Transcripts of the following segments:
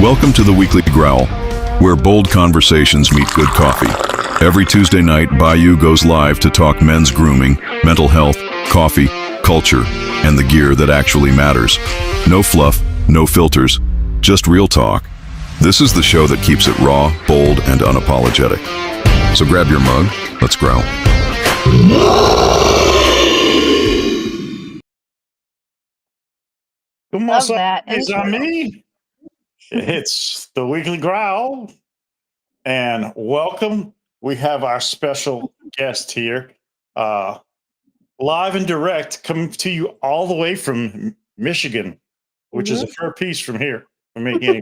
Welcome to the Weekly Growl, where bold conversations meet good coffee. Every Tuesday night, Bayou goes live to talk men's grooming, mental health, coffee, culture, and the gear that actually matters. No fluff, no filters, just real talk. This is the show that keeps it raw, bold, and unapologetic. So grab your mug, let's growl. Love that intro. It's the Weekly Growl, and welcome. We have our special guest here, live and direct, coming to you all the way from Michigan, which is a fair piece from here for me, anyway.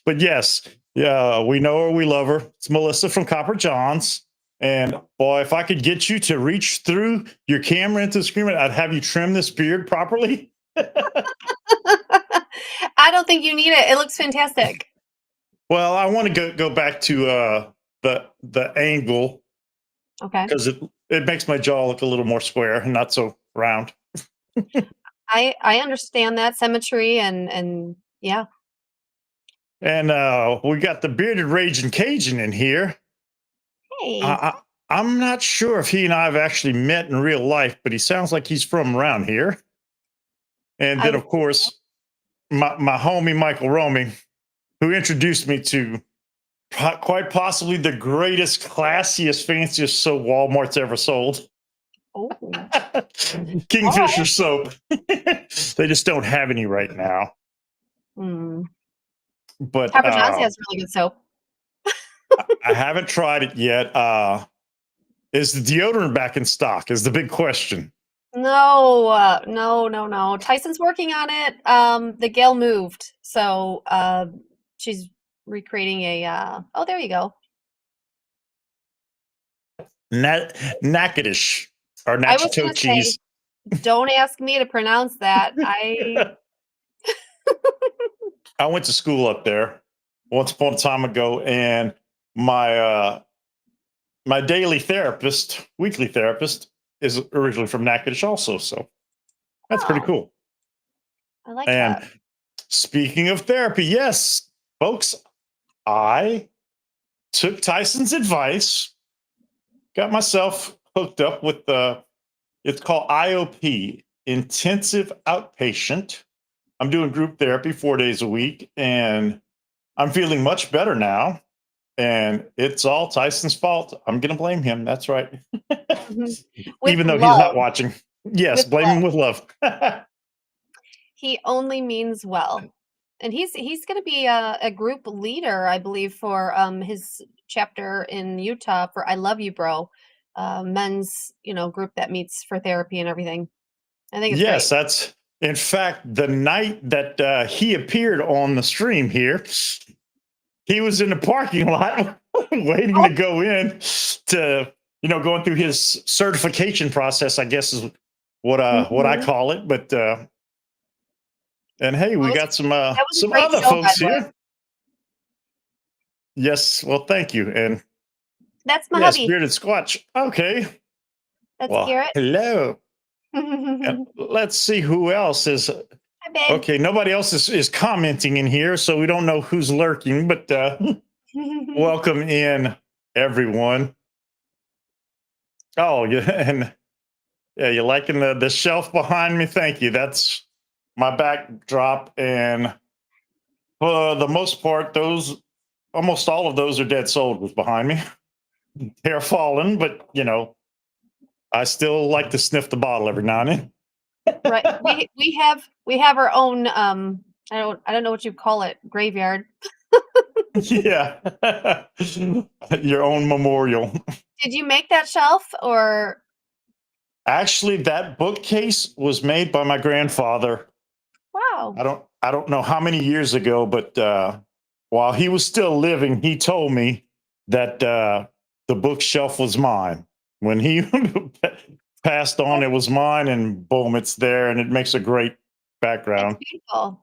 But yes, yeah, we know her, we love her. It's Melissa from Copper Johns. And boy, if I could get you to reach through your camera into the screen, I'd have you trim this beard properly. I don't think you need it. It looks fantastic. Well, I want to go back to the angle, Okay. because it makes my jaw look a little more square and not so round. I understand that symmetry and yeah. And we got the bearded raging Cajun in here. Hey. I'm not sure if he and I have actually met in real life, but he sounds like he's from around here. And then, of course, my homie Michael Roaming, who introduced me to quite possibly the greatest, classiest, fanciest soap Walmart's ever sold. Oh. Kingfisher soap. They just don't have any right now. But Copper Johns has really good soap. I haven't tried it yet. Is the deodorant back in stock? Is the big question. No. Tyson's working on it. The gal moved, so she's recreating a. Oh, there you go. Natchitoches or I was gonna Natchitoches. say, don't ask me to pronounce that. I went to school up there once upon a time ago, and my my daily therapist, weekly therapist, is originally from Natchitoches also. So that's pretty cool. I like And that. speaking of therapy, yes, folks, I took Tyson's advice, got myself hooked up with it's called IOP, Intensive Outpatient. I'm doing group therapy 4 days a week, and I'm feeling much better now. And it's all Tyson's fault. I'm going to blame him. That's right. Even though he's not watching. Yes, blame him with love. He only means well. And he's going to be a group leader, I believe, for his chapter in Utah for I Love You, Bro, men's group that meets for therapy and everything. I think it's yes, great. that's in fact the night that he appeared on the stream here. He was in the parking lot waiting to go in to going through his certification process, I guess is what I call it. But and hey, we got some other folks here. Yes, well, thank you. And that's my yes, hubby. Bearded Squatch. Okay. That's well, Garrett. Hello. And let's see who else is. Hi, babe. Okay, nobody else is commenting in here, so we don't know who's lurking, but welcome in, everyone. Oh, yeah, and yeah, you liking the shelf behind me? Thank you. That's my backdrop, and for the most part, almost all of those are dead soldiers behind me. They're fallen, but I still like to sniff the bottle every now and then. Right. We have our own I don't know what you call it, graveyard. Yeah. Your own memorial. Did you make that shelf or Actually, that bookcase was made by my grandfather. wow. I don't know how many years ago, but while he was still living, he told me that the bookshelf was mine. When he passed on, it was mine, and boom, it's there, and it makes a great background. It's beautiful.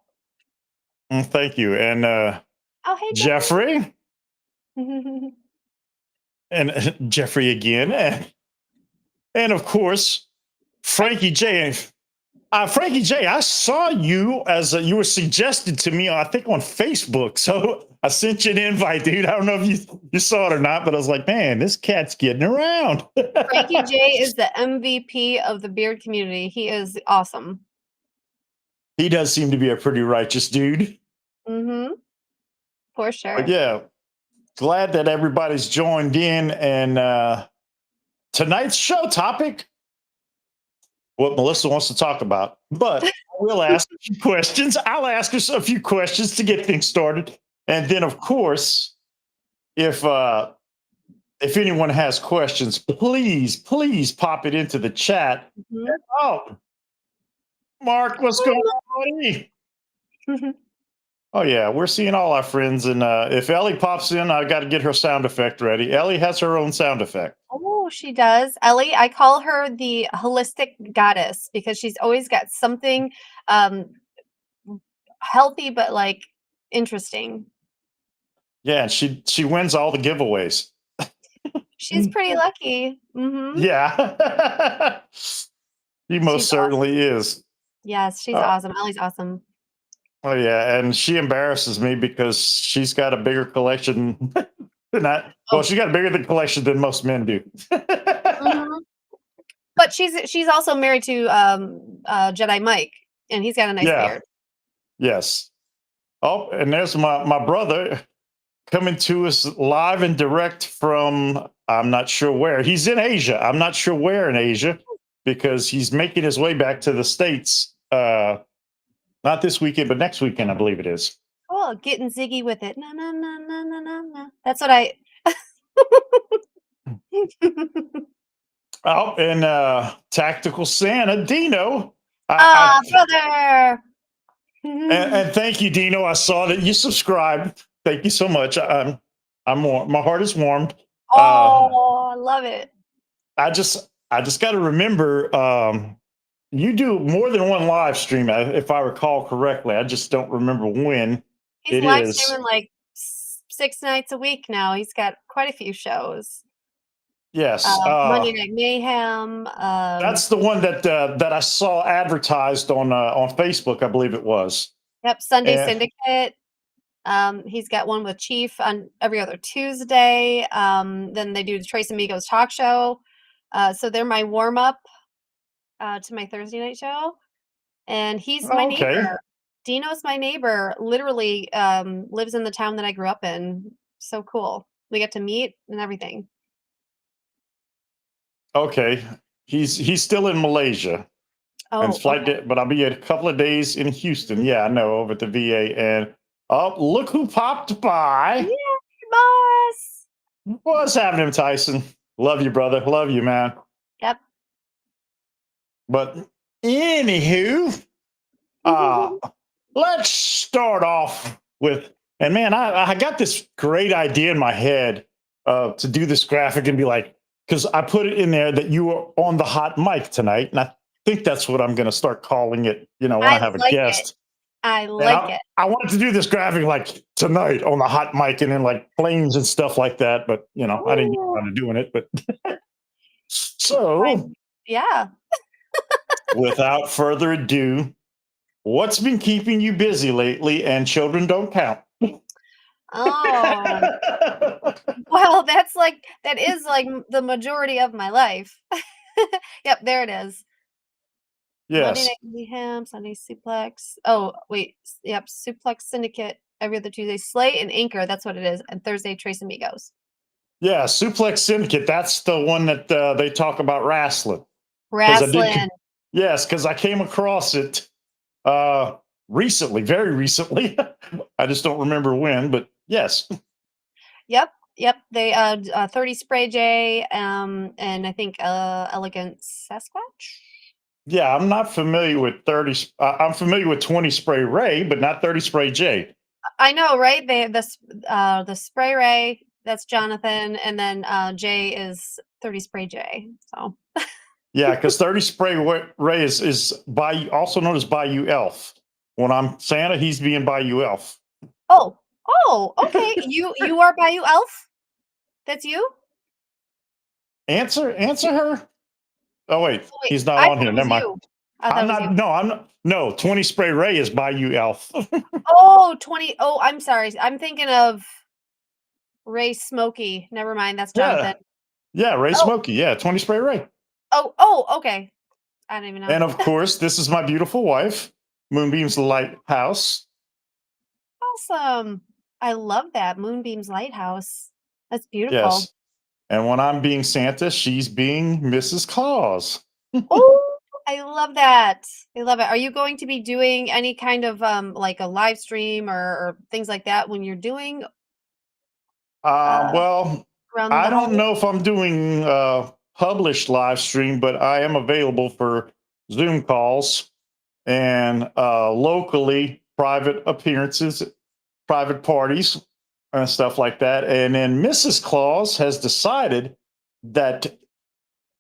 Thank you. And Oh, hey, Jeffrey. And Jeffrey again. And of course, Frankie J. Frankie J, I saw you as you were suggested to me, I think on Facebook. So I sent you an invite, dude. I don't know if you saw it or not, but I was like, man, this cat's getting around. Frankie J is the MVP of the beard community. He is awesome. He does seem to be a pretty righteous dude. Mm-hmm. For sure. But yeah, glad that everybody's joined in. And tonight's show topic, what Melissa wants to talk about. But we'll ask a few questions. I'll ask her a few questions to get things started. And then, of course, if anyone has questions, please pop it into the chat. Mhm. Oh, Mark, what's going on, buddy? Oh yeah, we're seeing all our friends, and if Ellie pops in, I got to get her sound effect ready. Ellie has her own sound effect. Oh, she does. Ellie, I call her the holistic goddess because she's always got something healthy but like interesting. Yeah, and she wins all the giveaways. She's pretty lucky. Mm-hmm. Yeah, she most She's certainly is. Yes, she's awesome. Ellie's awesome. Oh yeah, and she embarrasses me because she's got a bigger collection than that. Well, she got a bigger collection than most men do. Mm-hmm. But she's also married to Jedi Mike, and he's got a nice beard. Yes. Oh, and there's my brother coming to us live and direct from, I'm not sure where. He's in Asia. I'm not sure where in Asia because he's making his way back to the States. Not this weekend, but next weekend, I believe it is. Oh, getting ziggy with it. No, no, no, no, no, no, no. That's what I. Oh, and Tactical Santa, Dino. Brother. And thank you, Dino. I saw that you subscribed. Thank you so much. My heart is warmed. I love it. I just got to remember. You do more than one live stream, if I recall correctly. I just don't remember when. He's live streaming like 6 nights a week now. He's got quite a few shows. Yes, Monday Night Mayhem. That's the one that I saw advertised on Facebook. I believe it was. Yep, Sunday Syndicate. He's got one with Chief on every other Tuesday. Then they do the Trace Amigos talk show. So they're my warm up to my Thursday night show. And he's my neighbor. Dino's my neighbor. Literally lives in the town that I grew up in. So cool. We get to meet and everything. Okay, he's still in Malaysia. Oh, and flight but I'll be a couple of days in Houston. Yeah, I know, over at the VA. And look who popped by. Yeah, boss. What's happening, Tyson? Love you, brother. Love you, man. Yep. But anywho, let's start off with, and man, I got this great idea in my head to do this graphic and be like, because I put it in there that you were on the hot mic tonight, and I think that's what I'm going to start calling it. When I have a guest. I like it. I wanted to do this graphic like tonight on the hot mic, and then like planes and stuff like that. But I didn't get around to doing it. But so yeah. Without further ado, what's been keeping you busy lately? And children don't count. Oh, well, that is like the majority of my life. Yep, there it is. Yes. Monday Night Mayhem, Sunday Suplex. Oh, wait. Yep, Suplex Syndicate every other Tuesday. Slay and Anchor, that's what it is. And Thursday, Trace Amigos. Yeah, Suplex Syndicate. That's the one that they talk about wrestling. Yes, because I came across it recently, very recently. I just don't remember when, but yes. Yep. They 30 Spray J, and I think Elegant Sasquatch. Yeah, I'm not familiar with 30. I'm familiar with 20 Spray Ray, but not 30 Spray J. I know, right? The Spray Ray, that's Jonathan, and then J is 30 Spray J. So. Yeah, because 30 Spray Ray is Bayou, also known as Bayou Elf. When I'm Santa, he's being Bayou Elf. Oh, okay. You are Bayou Elf? That's you? Answer her. Oh wait, he's not on here. Never mind. I thought it was you. I'm not. No, 20 Spray Ray is Bayou Elf. Oh, 20. Oh, I'm sorry. I'm thinking of Ray Smokey. Never mind. That's Jonathan. Yeah, yeah, Ray Oh, Smokey. Yeah, 20 Spray Ray. oh, okay. I don't even know. And of course, this is my beautiful wife, Moonbeam's Lighthouse. Awesome. I love that. Moonbeam's Lighthouse. That's beautiful. Yes. And when I'm being Santa, she's being Mrs. Claus. Oh, I love that. I love it. Are you going to be doing any kind of like a live stream or things like that when you're doing uh Well, around I the don't holidays? know if I'm doing published live stream, but I am available for Zoom calls and locally private appearances, private parties, and stuff like that. And then Mrs. Claus has decided that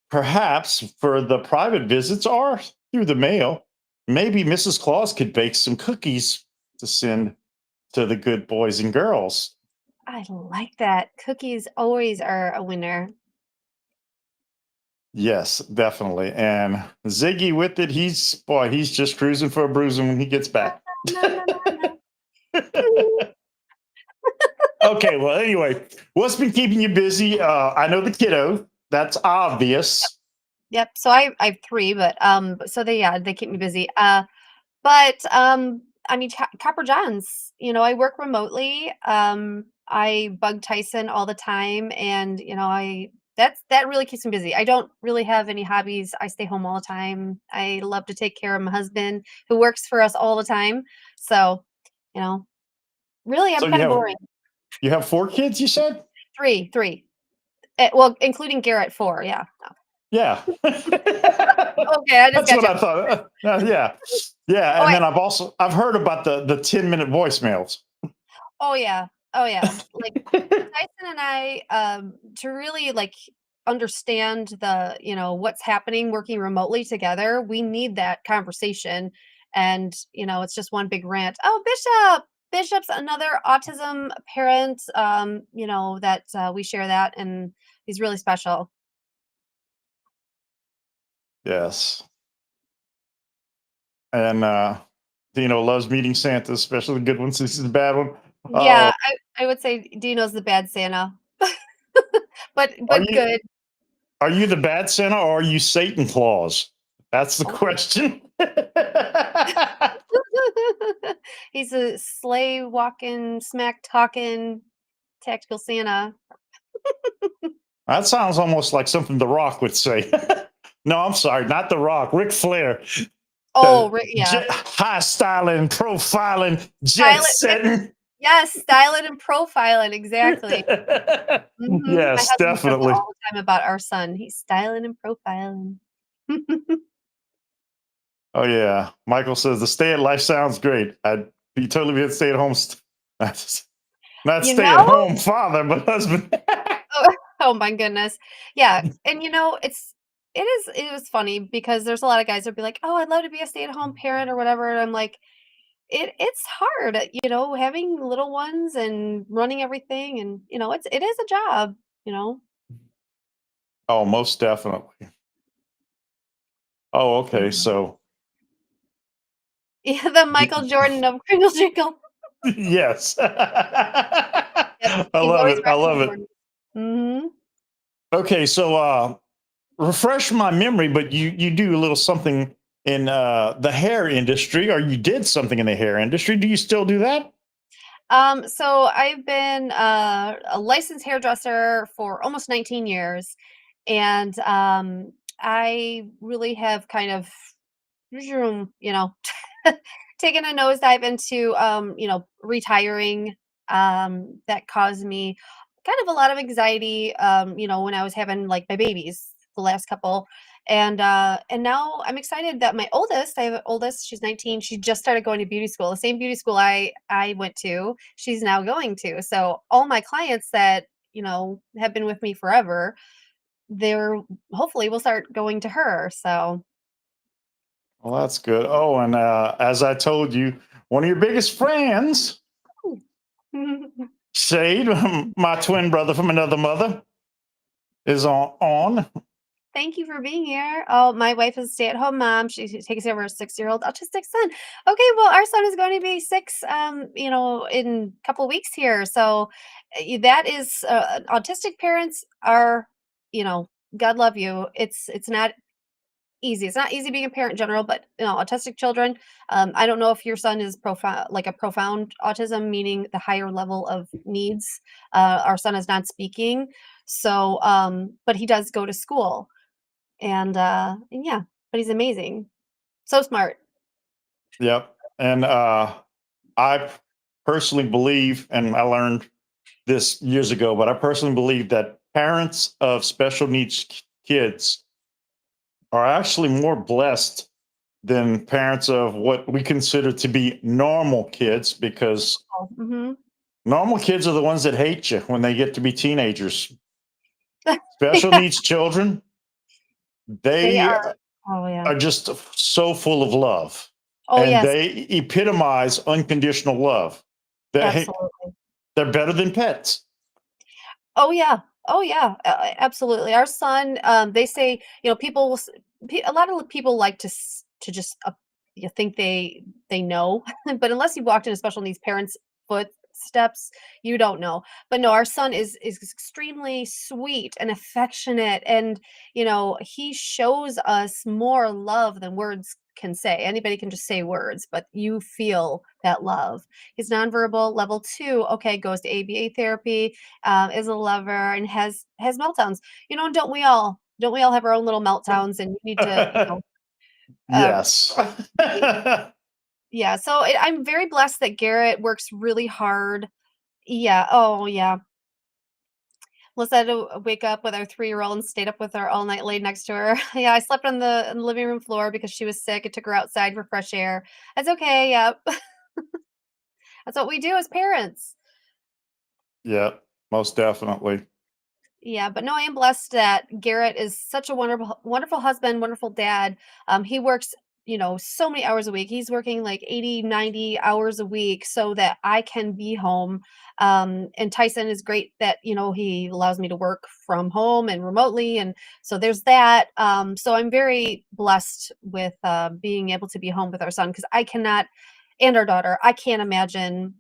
perhaps for the private visits or through the mail, maybe Mrs. Claus could bake some cookies to send to the good boys and girls. I like that. Cookies always are a winner. Yes, definitely. And Ziggy with it, he's just cruising for a bruising when he gets back. No, no, no, no. Okay, well, anyway, what's been keeping you busy? I know the kiddo. That's obvious. Yep. So I have three, but so they keep me busy. But I mean Copper Johns, I work remotely. I bug Tyson all the time, and that really keeps me busy. I don't really have any hobbies. I stay home all the time. I love to take care of my husband who works for us all the time. So, you know, really I'm So kind of boring. you have 4 kids, you said? Three. Well, including Garrett, four. Yeah. Yeah. Okay, I just That's got what you. I thought. Yeah. Yeah. Oh, And I, then I've heard about the 10-minute voicemails. oh yeah. Oh yeah. Like Tyson and I, to really like understand what's happening working remotely together, we need that conversation. And, it's just one big rant. Oh, Bishop's another autism parent, that we share that, and he's really special. Yes. And Dino loves meeting Santa, especially the good ones. This is a bad one. Yeah, I would say Dino's the bad Santa. but Are but you good. are you the bad Santa or are you Satan Claus? That's the Oh. question. He's a sleigh walking, smack talking tactical Santa. That sounds almost like something The Rock would say. No, I'm sorry, not The Rock. Ric Flair. Oh, yeah. High styling, profiling, jet Style it. setting. Yes, style it and profile it, exactly. My Yes, husband says it definitely. all the time about our son. He's styling and profiling. Oh yeah. Michael says the stay at life sounds great. I'd be totally be a stay at home. Not You stay at know? home father, but husband. Oh my goodness. Yeah, and it was funny because there's a lot of guys that'll be like, "Oh, I'd love to be a stay-at-home parent or whatever," and I'm like, it's hard, having little ones and running everything, and it is a job, you know. Oh, most definitely. Oh, okay. Mhm. So Yeah, the Michael Jordan of Kringle Jinkle. yes. Yep, I he's love always it. I rocking love it. Jordans. Mhm. Okay, so refresh my memory, but you do a little something in the hair industry, or you did something in the hair industry. Do you still do that? So I've been a licensed hairdresser for almost 19 years, and I really have kind of, taken a nosedive into, retiring. That caused me kind of a lot of anxiety, when I was having like my babies, the last couple. And now I'm excited that I have an oldest, she's 19. She just started going to beauty school, the same beauty school I went to, she's now going to. So all my clients that, have been with me forever, they're hopefully will start going to her. So Well, that's good. Oh, and as I told you, one of your biggest friends, Shade, my twin brother from another mother, is on. Thank you for being here. Oh, my wife is a stay-at-home mom. She takes care of her 6-year-old autistic son. Okay, well, our son is going to be 6, in a couple weeks here. So that is autistic parents are, you know, God love you. It's not easy. It's not easy being a parent in general, but autistic children. I don't know if your son is profound, like a profound autism, meaning the higher level of needs. Our son is not speaking, so but he does go to school, and yeah, but he's amazing, so smart. Yep. And I personally believe, and I learned this years ago, but I personally believe that parents of special needs kids are actually more blessed than parents of what we consider to be normal kids, because Hmm. normal kids are the ones that hate you when they get to be teenagers. Special needs children, They they are. Oh yeah. are just so full of love, Oh and yes. they epitomize unconditional love. Absolutely. They're better than pets. Oh yeah. Oh yeah. Absolutely. Our son, they say, people will a lot of people like to just you think they know, but unless you walked in a special needs parent's footsteps, you don't know. But no, our son is extremely sweet and affectionate, and he shows us more love than words can say. Anybody can just say words, but you feel that love. He's nonverbal level 2. Okay, goes to ABA therapy, is a lover, and has meltdowns. And don't we all have our own little meltdowns, and you need to, uh, Yes. yeah. So I'm very blessed that Garrett works really hard. Yeah. Oh yeah. Melissa had to wake up with our 3-year-old and stayed up with her all night, laid next to her. Yeah, I slept on the living room floor because she was sick. I took her outside for fresh air. That's okay. Yep. That's what we do as parents. Yeah, most definitely. Yeah, but no, I am blessed that Garrett is such a wonderful, wonderful husband, wonderful dad. He works, so many hours a week. He's working like 80, 90 hours a week so that I can be home. And Tyson is great that, he allows me to work from home and remotely. And so there's that. So I'm very blessed with being able to be home with our son because I cannot, and our daughter, I can't imagine.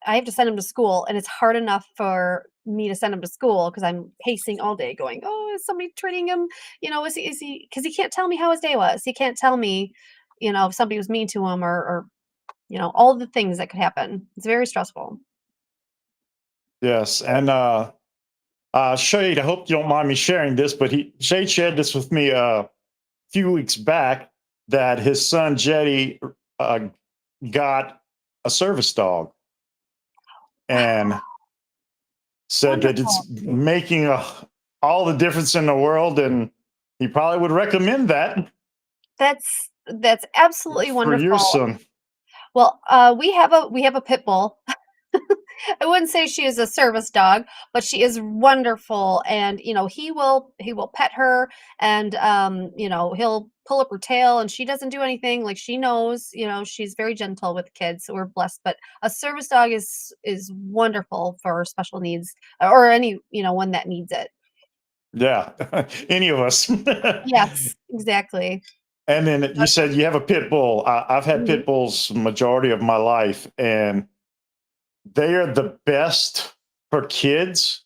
I have to send him to school, and it's hard enough for me to send him to school because I'm pacing all day going, "Oh, is somebody treating him? Is he?" Because he can't tell me how his day was. He can't tell me, if somebody was mean to him or all the things that could happen. It's very stressful. Yes. And Shade, I hope you don't mind me sharing this, but Shade shared this with me a few weeks back that his son Jetty uh, got a service dog, and Wow, said that wonderful. it's making all the difference in the world, and he probably would recommend that That's absolutely for your wonderful. son. Well, we have a pit bull. I wouldn't say she is a service dog, but she is wonderful, and he will pet her, and he'll pull up her tail, and she doesn't do anything. Like, she knows, she's very gentle with kids, so we're blessed. But a service dog is wonderful for special needs, or any one that needs it. Yeah, any of us. Yes, exactly. And then you said you have a pit bull. I've had Mhm. pit bulls majority of my life, and they are the best for kids,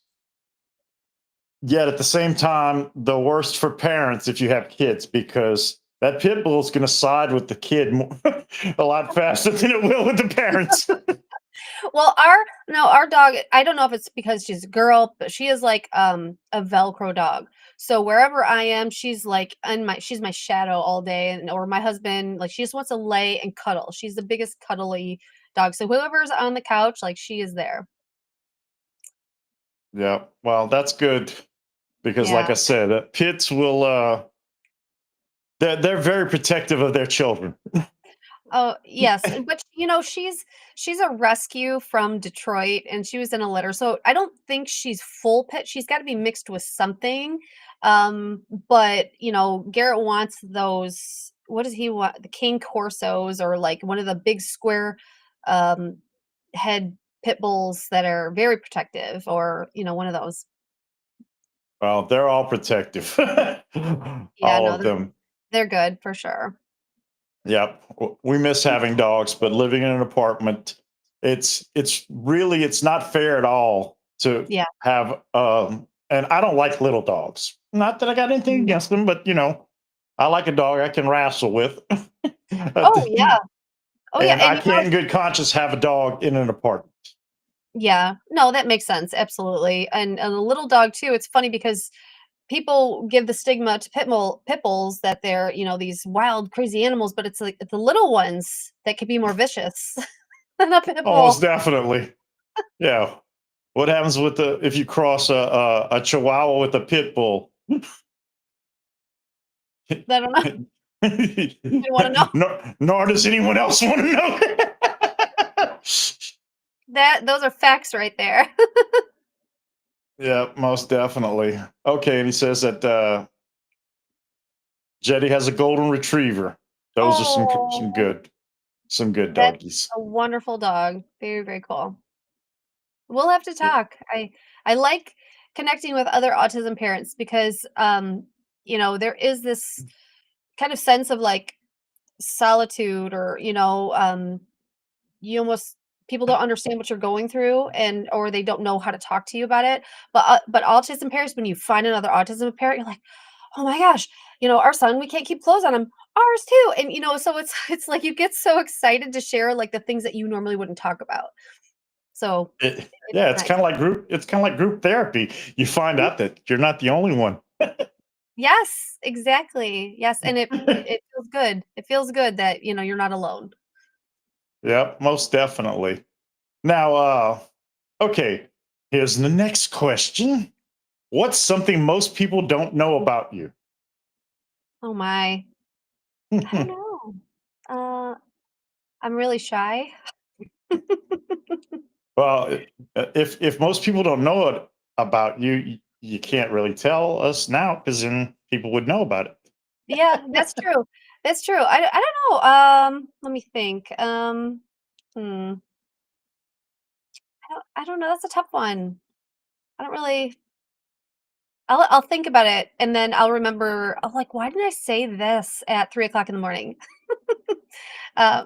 yet at the same time, the worst for parents if you have kids, because that pit bull is going to side with the kid a lot faster than it will with the parents. Well, our dog, I don't know if it's because she's a girl, but she is like a Velcro dog. So wherever I am, she's my shadow all day, and or my husband, like, she just wants to lay and cuddle. She's the biggest cuddly dog. So whoever's on the couch, like, she is there. Yeah, well, that's good, because, like Yeah. I said, pits will. They're very protective of their children. Oh, yes, but, she's a rescue from Detroit, and she was in a litter, so I don't think she's full pit. She's gotta be mixed with something, but, Garrett wants those, what does he want? The King Corsos, or, like, one of the big square, um, head pit bulls that are very protective, or, one of those. Well, they're all protective. Yeah, All no, of them. they're good for sure. Yep. We miss having dogs, but living in an apartment, it's not fair at all to Yeah. have and I don't like little dogs. Not that I got anything Mhm. against them, but I like a dog I can wrestle with. Oh, yeah. Oh, yeah, And and I can't in good conscience have a dog in an apartment. yeah. No, that makes sense, absolutely, and a little dog too, it's funny because people give the stigma to pit bulls that they're, these wild, crazy animals, but it's like the little ones that could be more vicious than a pit Oh, bull. most definitely. Yeah. What happens with the if you cross a chihuahua with a pit bull? I don't know. You wanna know? Nor does anyone else want to know. Those are facts right there. Yeah, most definitely. Okay, and he says that Jetty has a golden retriever. Those are Oh, some good that's doggies. a wonderful dog. Very, very cool. We'll have to Yeah. talk. I like connecting with other autism parents because, there is this kind of sense of, like, solitude or, you almost people don't understand what you're going through or they don't know how to talk to you about it. But autism parents, when you find another autism parent, you're like, "Oh my gosh, our son, we can't keep clothes on him. Ours too." And so it's like you get so excited to share like the things that you normally wouldn't talk about. So it's Yeah, it's nice. kind of like group therapy. You find Mhm. out that you're not the only one. Yes, exactly. Yes, and it feels good. It feels good that, you're not alone. Yep, most definitely. Now, okay, here's the next question. What's something most people don't know about you? Oh my. I don't know. Uh, I'm really shy. Well, if most people don't know it about you, you can't really tell us now because then people would know about Yeah, that's it. true. That's true. I don't know. Let me think. Hmm. I don't know. That's a tough one. I don't really. I'll think about it and then I'll remember. I'm like, why didn't I say this at 3 o'clock in the morning?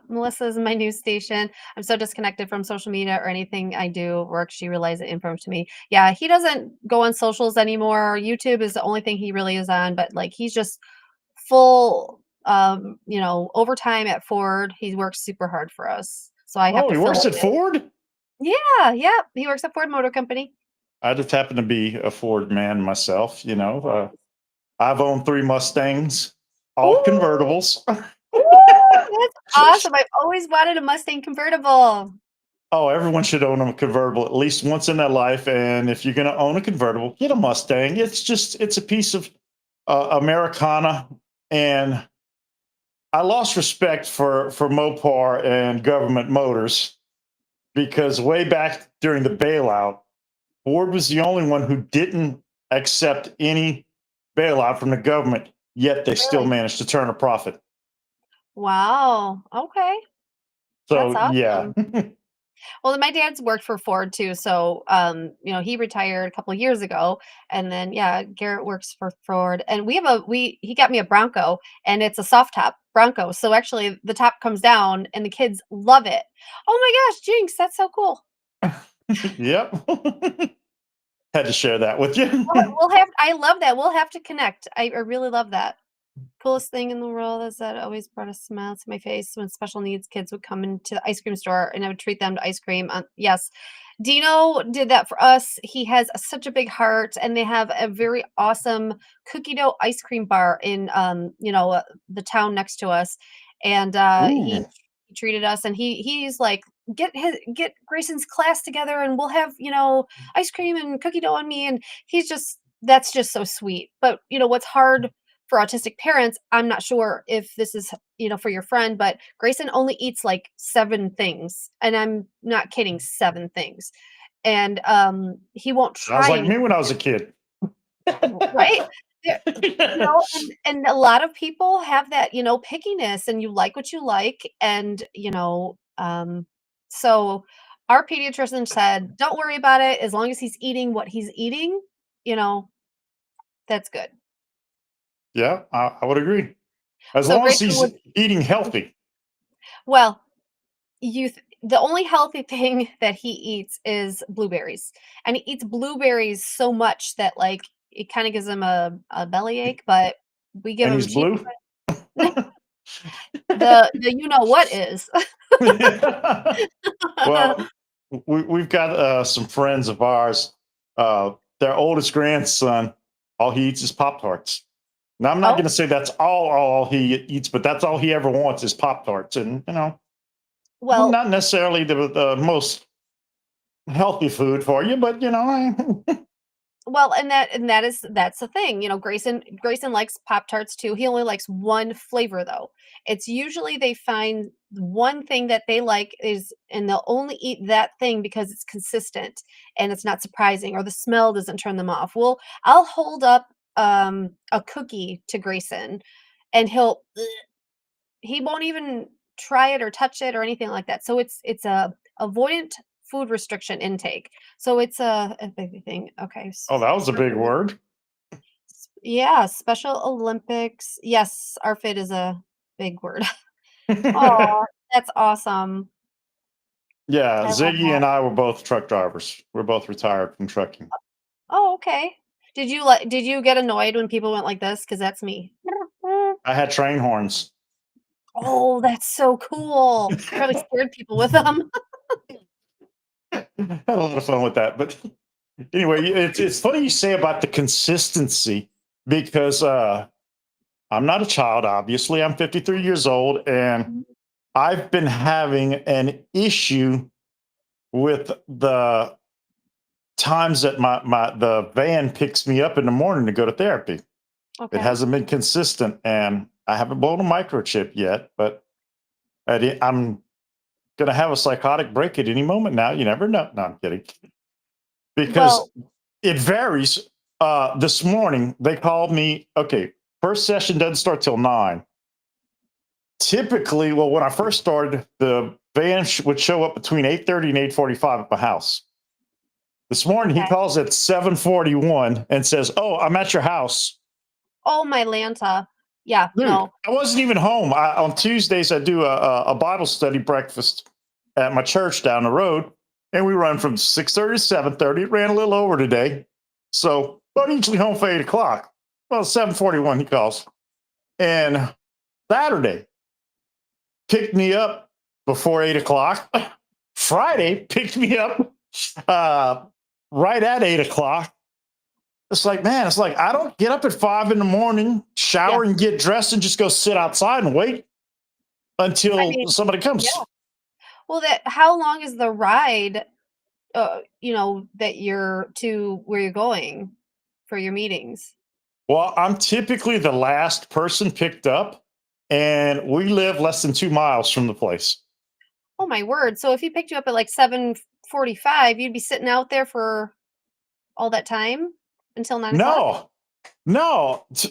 Melissa's my news station. I'm so disconnected from social media or anything I do work. She relies it info to me. Yeah, he doesn't go on socials anymore. YouTube is the only thing he really is on, but like he's just full overtime at Ford. He works super hard for us. So I have Oh, to he fill works at it Ford? in. Yeah, yeah. He works at Ford Motor Company. I just happen to be a Ford man myself. I've owned three Mustangs, all Ooh, convertibles. ooh, that's awesome. I've always wanted a Mustang convertible. Oh, everyone should own a convertible at least once in their life. And if you're going to own a convertible, get a Mustang. It's a piece of Americana. And I lost respect for Mopar and government motors because way back during the bailout, Ford was the only one who didn't accept any bailout from the government, yet they still Really? managed to turn a profit. Wow. Okay. That's So, yeah. awesome. Well, my dad's worked for Ford too, so he retired a couple of years ago, and then yeah, Garrett works for Ford, and he got me a Bronco, and it's a soft top Bronco, so actually the top comes down, and the kids love it. Oh my gosh, Jinx, that's so cool. Yep. Had to share that with you. I love that. We'll have to connect. I really love that. Coolest thing in the world is that it always brought a smile to my face when special needs kids would come into the ice cream store and I would treat them to ice cream. Yes. Dino did that for us. He has such a big heart and they have a very awesome cookie dough ice cream bar in the town next to us. And Ooh. he treated us and he's like get Grayson's class together and we'll have, ice cream and cookie dough on me and that's just so sweet. But what's hard for autistic parents, I'm not sure if this is, for your friend, but Grayson only eats like 7 things, and I'm not kidding, 7 things. And, he won't Sounds try like me anything when I was a kid. right? There and a lot of people have that, pickiness, and you like what you like, and, so our pediatrician said, "Don't worry about it, as long as he's eating what he's eating, you know, That's good. Yeah, I would agree. As So long as Grayson he's would eating healthy. well, the only healthy thing that he eats is blueberries, and he eats blueberries so much that, like, it kinda gives him a bellyache, but we give And him he's cheap blue. the you know what is. Well, we've got some friends of ours. Their oldest grandson, all he eats is Pop Tarts. Now, I'm not Oh, going to say that's all he eats, but that's all he ever wants is Pop Tarts. And, well not necessarily the most healthy food for you, but, Well, that's the thing, Grayson likes Pop-Tarts too, he only likes one flavor, though. It's usually they find one thing that they like is and they'll only eat that thing because it's consistent, and it's not surprising, or the smell doesn't turn them off. I'll hold up, a cookie to Grayson, and he won't even try it or touch it or anything like that. So it's a avoidant food restriction intake. So it's a big thing. Okay. oh, that was a big word. Yeah, Special Olympics. Yes, ARFID is a big word. Oh, that's awesome. Yeah, I love Ziggy that. and I were both truck drivers. We're both retired from trucking. Oh, okay. Did you get annoyed when people went like this? Because that's me. I had train horns. Oh, that's so cool. Probably scared people with them. Had a lot of fun with that. But anyway, it's funny you say about the consistency because I'm not a child, obviously. I'm 53 years old, and I've been having an issue with the times that the van picks me up in the morning to go to therapy. It Okay. hasn't been consistent, and I haven't blown a microchip yet, but I'm going to have a psychotic break at any moment now. You never know. No, I'm kidding. Because Well, it varies. This morning, they called me. Okay, first session doesn't start till 9. Typically, well, when I first started, the van would show up between 8:30 and 8:45 at my house. This morning, he okay. calls at 7:41 and says, "Oh, I'm at your house." Oh, my Lanta. Yeah, Dude, no. I wasn't even home. On Tuesdays, I do a Bible study breakfast at my church down the road, and we run from 6:30 to 7:30. It ran a little over today, so I'm usually home for 8 o'clock. Well, 7:41 he calls, and Saturday picked me up before 8 o'clock. Friday picked me up uh, right at 8 o'clock. It's like, man, it's like I don't get up at 5 in the morning, Yeah. shower and get dressed and just go sit outside and wait I until mean, somebody yeah. comes. Well, that how long is the ride, that you're to where you're going for your meetings? Well, I'm typically the last person picked up, and we live less than 2 miles from the place. Oh my word. So if he picked you up at like 7:45, you'd be sitting out there for all that time until 9 o'clock? No, no.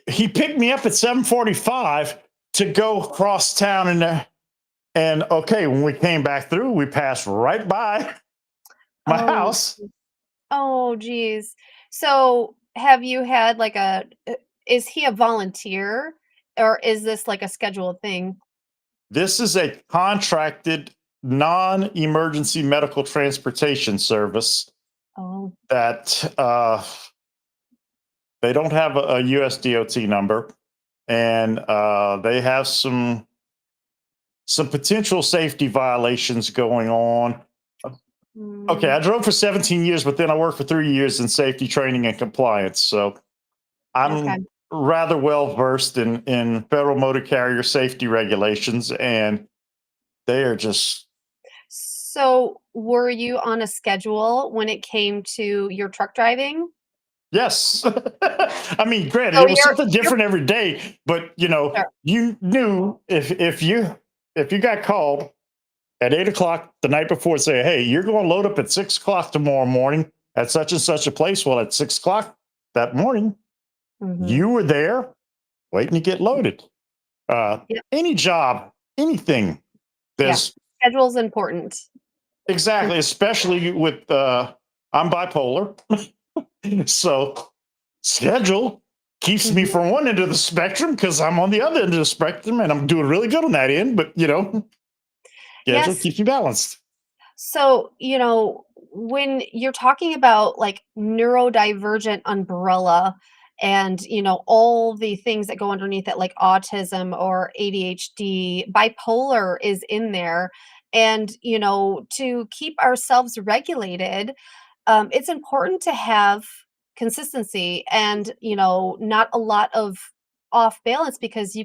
He picked me up at 7:45 to go across town and okay, when we came back through, we passed right by my Oh, house. oh, geez. So have you had like is he a volunteer or is this like a scheduled thing? This is a contracted non-emergency medical transportation service Oh. that they don't have a US DOT number, and they have some potential safety violations going on. Okay, Mm, I drove for 17 years, but then I worked for 3 years in safety training and compliance. So okay. I'm rather well versed in federal motor carrier safety regulations, and they are just So were you on a schedule when it came to your truck driving? yes. I mean, granted, So it was something you're different every day, but sure. you knew if you got called at 8 o'clock the night before, say, hey, you're going to load up at 6 o'clock tomorrow morning at such and such a place. Well, at 6 o'clock that morning, Mhm. you were there waiting to get loaded. Yep. Any job, anything. Yeah. There's Schedule's important. exactly, especially with I'm bipolar, so schedule keeps me from one end of the spectrum because I'm on the other end of the spectrum and I'm doing really good on that end. But schedule Yes. keeps me balanced. So, when you're talking about like neurodivergent umbrella and, all the things that go underneath it, like autism or ADHD, bipolar is in there. And, to keep ourselves regulated, it's important to have consistency and, not a lot of off balance because you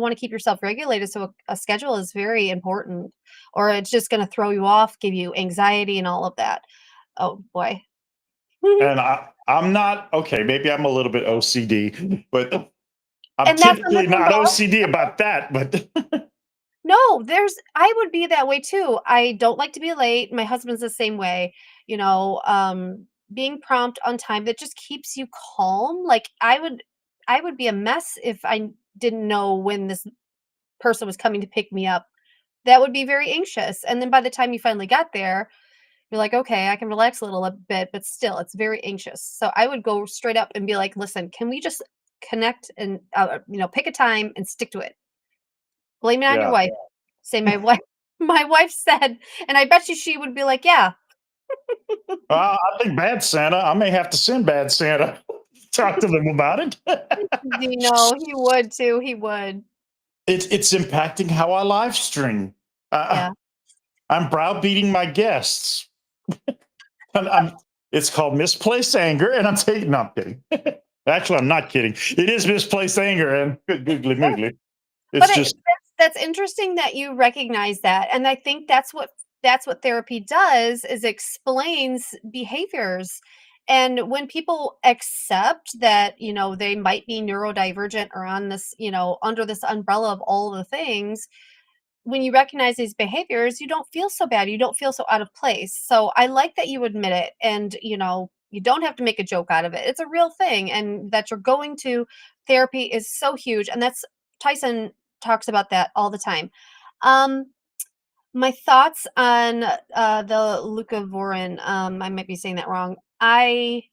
want to keep yourself regulated. So a schedule is very important or it's just going to throw you off, give you anxiety and all of that. Oh boy. And I'm not okay. Maybe I'm a little bit OCD, but I'm And that's typically understandable. not OCD about that. But No, I would be that way too. I don't like to be late. My husband's the same way, being prompt on time that just keeps you calm. Like I would be a mess if I didn't know when this person was coming to pick me up. That would be very anxious. And then by the time you finally got there, you're like, okay, I can relax a little bit, but still, it's very anxious. So I would go straight up and be like, listen, can we just connect and, pick a time and stick to it? Blame it on your yeah, wife. Say my wife, my wife said, and I bet you she would be like, yeah, I think Bad Santa. I may have to send Bad Santa. Talk to them about it. he would too. He would. It's impacting how I live stream. Uh, Yeah. I'm browbeating my guests. It's called misplaced anger, and I'm taking. No, I'm kidding. Actually, I'm not kidding. It is misplaced anger, and good googly moogly. But It's just that's interesting that you recognize that, and I think that's what therapy does is explains behaviors. And when people accept that, they might be neurodivergent or on this, under this umbrella of all the things, when you recognize these behaviors, you don't feel so bad. You don't feel so out of place. So I like that you admit it and, you don't have to make a joke out of it. It's a real thing and that you're going to therapy is so huge and that's Tyson talks about that all the time. Um my thoughts on the leucovorin, I might be saying that wrong. I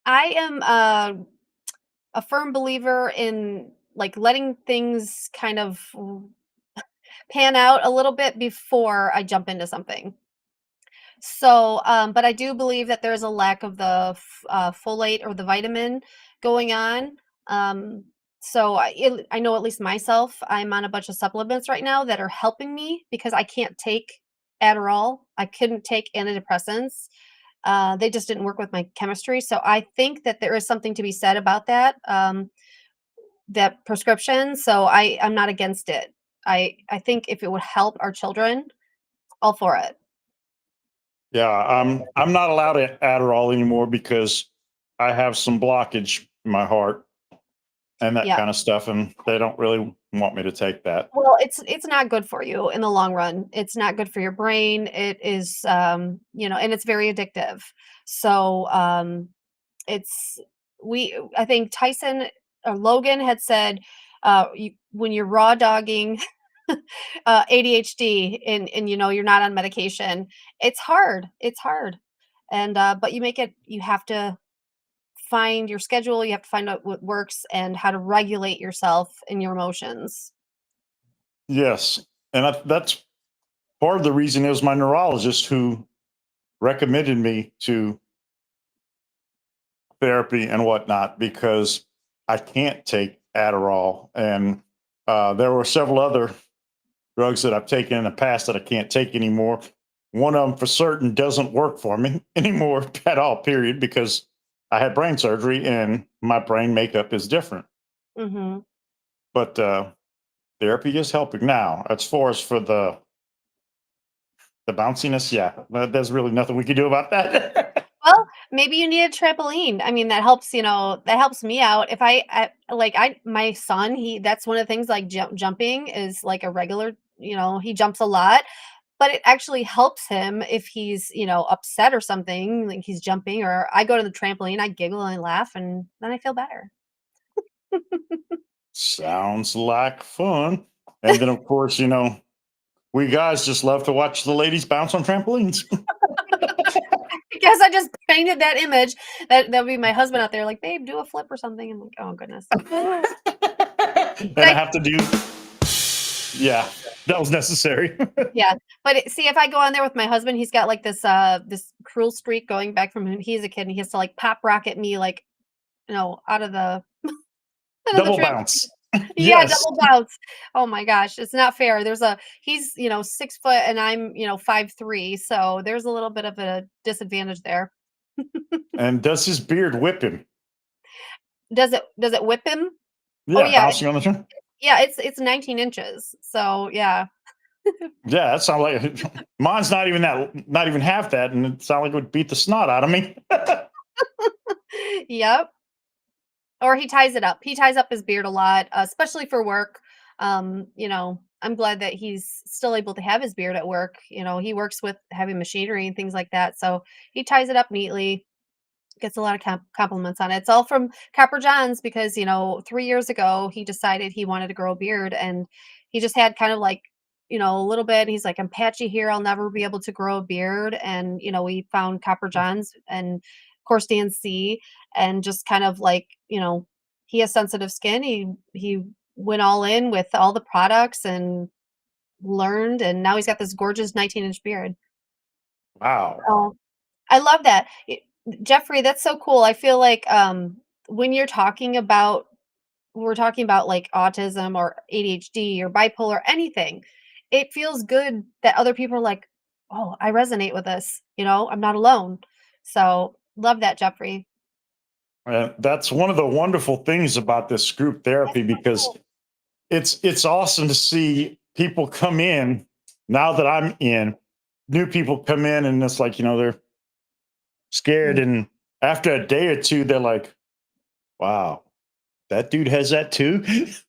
am a firm believer in like letting things kind of pan out a little bit before I jump into something. So, but I do believe that there's a lack of the folate or the vitamin going on. Um, so I know at least myself, I'm on a bunch of supplements right now that are helping me because I can't take Adderall. I couldn't take antidepressants. They just didn't work with my chemistry. So I think that there is something to be said about that. That prescription. So I'm not against it. I think if it would help our children, all for it. yeah. I'm not allowed to Adderall anymore because I have some blockage in my heart and that Yeah. kind of stuff, and they don't really want me to take that. Well, it's not good for you in the long run. It's not good for your brain. It is, and it's very addictive. So, it's I think Tyson or Logan had said, when you're raw dogging ADHD and you're not on medication, it's hard. It's hard. And but you have to find your schedule, you have to find out what works and how to regulate yourself and your emotions. Yes, and that's part of the reason. It was my neurologist who recommended me to therapy and whatnot because I can't take Adderall, and there were several other drugs that I've taken in the past that I can't take anymore. One of them for certain doesn't work for me anymore at all, period, because I had brain surgery and my brain makeup is different. Mhm. But therapy is helping now. As far as for the bounciness, yeah, there's really nothing we can do about that. Well, maybe you need a trampoline. I mean, that helps me out. If my son, that's one of the things like jumping is like a regular, he jumps a lot, but it actually helps him if he's, upset or something, like he's jumping or I go to the trampoline, I giggle and I laugh and then I feel better. Sounds like fun. And then, of course, we guys just love to watch the ladies bounce on trampolines. Yes, I just painted that image. That would be my husband out there, like, babe, do a flip or something. I'm like, oh goodness. And I have to do, yeah, that was necessary. Yeah, but see, if I go on there with my husband, he's got like this cruel streak going back from when he's a kid, and he has to like pop rocket me like out of the out of the Double trampoline. bounce. Yeah, Yes. double bounce. Oh my gosh, it's not fair. He's 6 foot and I'm 5'3", so there's a little bit of a disadvantage there. And does his beard whip him? Does it whip him? Oh Yeah, yeah, bouncing on the trim. yeah. It's 19 inches. So yeah. Yeah, that sounds like mine's not even that, not even half that, and it sounds like it would beat the snot out of me. Yep. Or he ties it up. He ties up his beard a lot, especially for work. I'm glad that he's still able to have his beard at work. He works with heavy machinery and things like that. So he ties it up neatly, gets a lot of compliments on it. It's all from Copper Johns because, 3 years ago, he decided he wanted to grow a beard and he just had kind of like, a little bit. He's like, I'm patchy here. I'll never be able to grow a beard. And, we found Copper Johns and, of course, DNC and just kind of like, he has sensitive skin. He went all in with all the products and learned. And now he's got this gorgeous 19-inch beard. Wow. Oh, I love that. Jeffrey, that's so cool. I feel like when we're talking about like autism or ADHD or bipolar, anything, it feels good that other people are like, oh, I resonate with this. I'm not alone. So love that, Jeffrey. That's one of the wonderful things about this group That's therapy so because cool. it's awesome to see people come in now that I'm in. New people come in and it's like, they're scared. Mm. And after a day or two, they're like, wow, that dude has that too.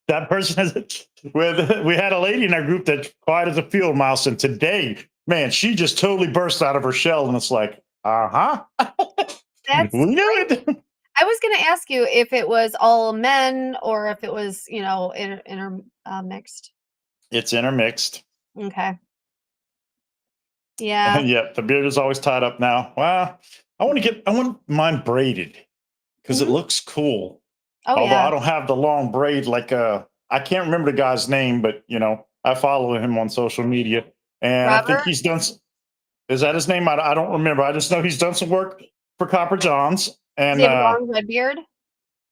That person has it. We had a lady in our group that's quiet as a field mouse. And today, man, she just totally burst out of her shell. And it's like, uh huh. We That's knew great. it. I was going to ask you if it was all men or if it was, mixed. It's intermixed. Okay. Yeah. Yep, the beard is always tied up now. Well, I want mine braided because it Mhm. looks cool. Oh Although I yeah. don't have the long braid like I can't remember the guy's name, but I follow him on social media, and I think Robert, he's done. Is that his name? I don't remember. I just know he's done some work for Copper Johns, does he and have a long red beard?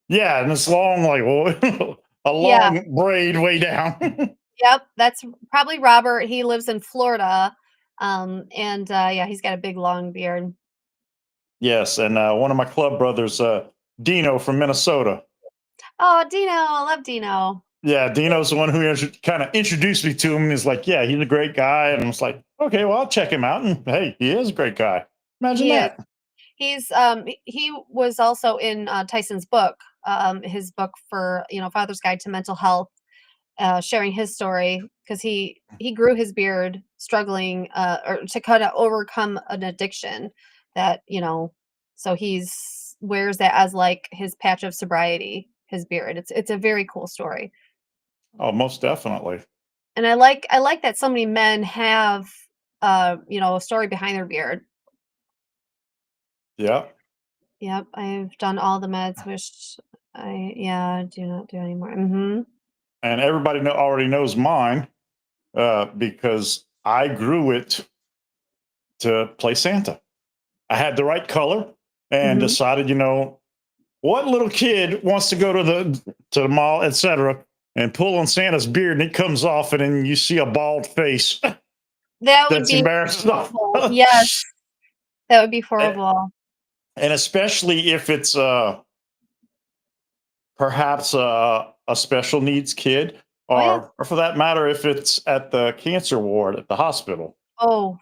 yeah, and it's long, like a Yeah. long braid way down. Yep, that's probably Robert. He lives in Florida. And yeah, he's got a big long beard. Yes, and one of my club brothers, Dino from Minnesota. Oh, Dino, I love Dino. Yeah, Dino's the one who kind of introduced me to him and is like, yeah, he's a great guy. And I was like, okay, well, I'll check him out. And hey, he is a great guy. Imagine He is. that. He was also in Tyson's book, his book for Father's Guide to Mental Health, sharing his story because he grew his beard struggling or to kind of overcome an addiction that so he's wears that as like his patch of sobriety, his beard. It's a very cool story. Oh, most definitely. And I like that so many men have a story behind their beard. Yeah. Yep, I've done all the meds, which I do not do anymore. And everybody already knows mine because I grew it to play Santa. I had the right color and Mhm. decided, what little kid wants to go to the mall, etc., and pull on Santa's beard and it comes off and then you see a bald face. That would That's be embarrassing. horrible. Yes, that would be and, horrible. and especially if it's perhaps a special needs kid, Oh yeah. or for that matter, if it's at the cancer ward at the hospital. Oh,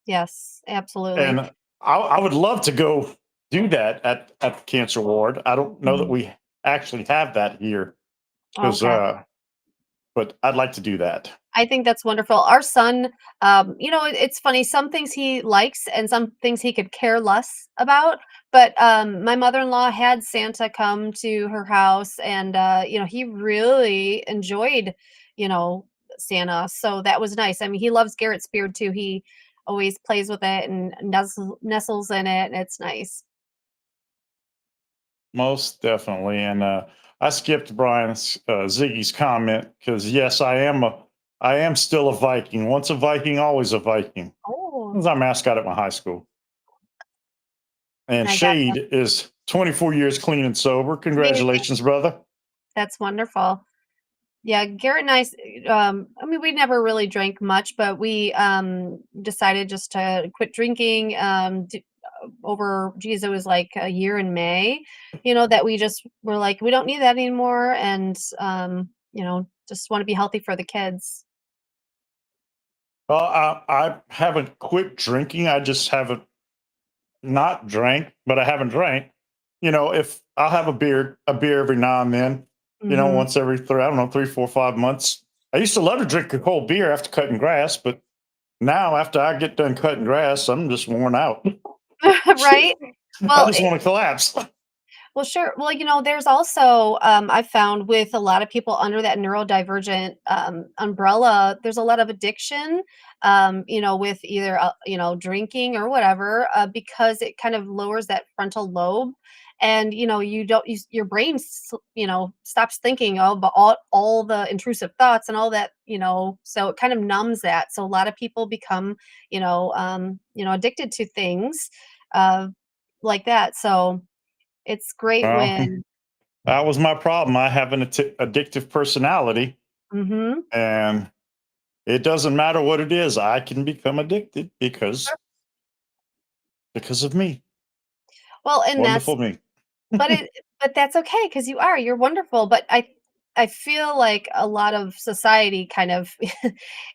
yes, absolutely. And I would love to go do that at the cancer ward. I don't know that Mhm. we actually have that here, because Okay. but I'd like to do that. I think that's wonderful. Our son, it's funny. Some things he likes and some things he could care less about. But my mother-in-law had Santa come to her house, and he really enjoyed, you know, Santa. So that was nice. I mean, he loves Garrett's beard too. always plays with it and nestles in it, and it's nice. Most definitely. And I skipped Brian's Ziggy's comment because yes, I am still a Viking. Once a Viking, always a Viking. Oh, That was our mascot at my high school. And I gotcha. Shade is 24 years clean and sober. Amazing. Congratulations, brother. That's wonderful. Yeah, Garrett and I mean, we never really drank much, but we decided just to quit drinking over, geez, it was like a year in May, that we just were like, we don't need that anymore. And, just want to be healthy for the kids. Well, I haven't quit drinking. I just haven't not drank, but I haven't drank. If I'll have a beer every now and then, Hmm. once every three, I don't know, 3, 4, 5 months. I used to love to drink a cold beer after cutting grass, but now after I get done cutting grass, I'm just worn out. Right? I Well, just want to collapse. Well, sure. Well, there's also, I found with a lot of people under that neurodivergent umbrella, there's a lot of addiction, with either, drinking or whatever, because it kind of lowers that frontal lobe. And, you don't, your brain, stops thinking about all the intrusive thoughts and all that, so it kind of numbs that. So a lot of people become, addicted to things uh, like that. So, it's great Well, when that was my problem. I have an addictive personality, mhm. and it doesn't matter what it is. I can become addicted because of me. Well, and that's Wonderful me. but it but that's okay because you're wonderful, but I feel like a lot of society kind of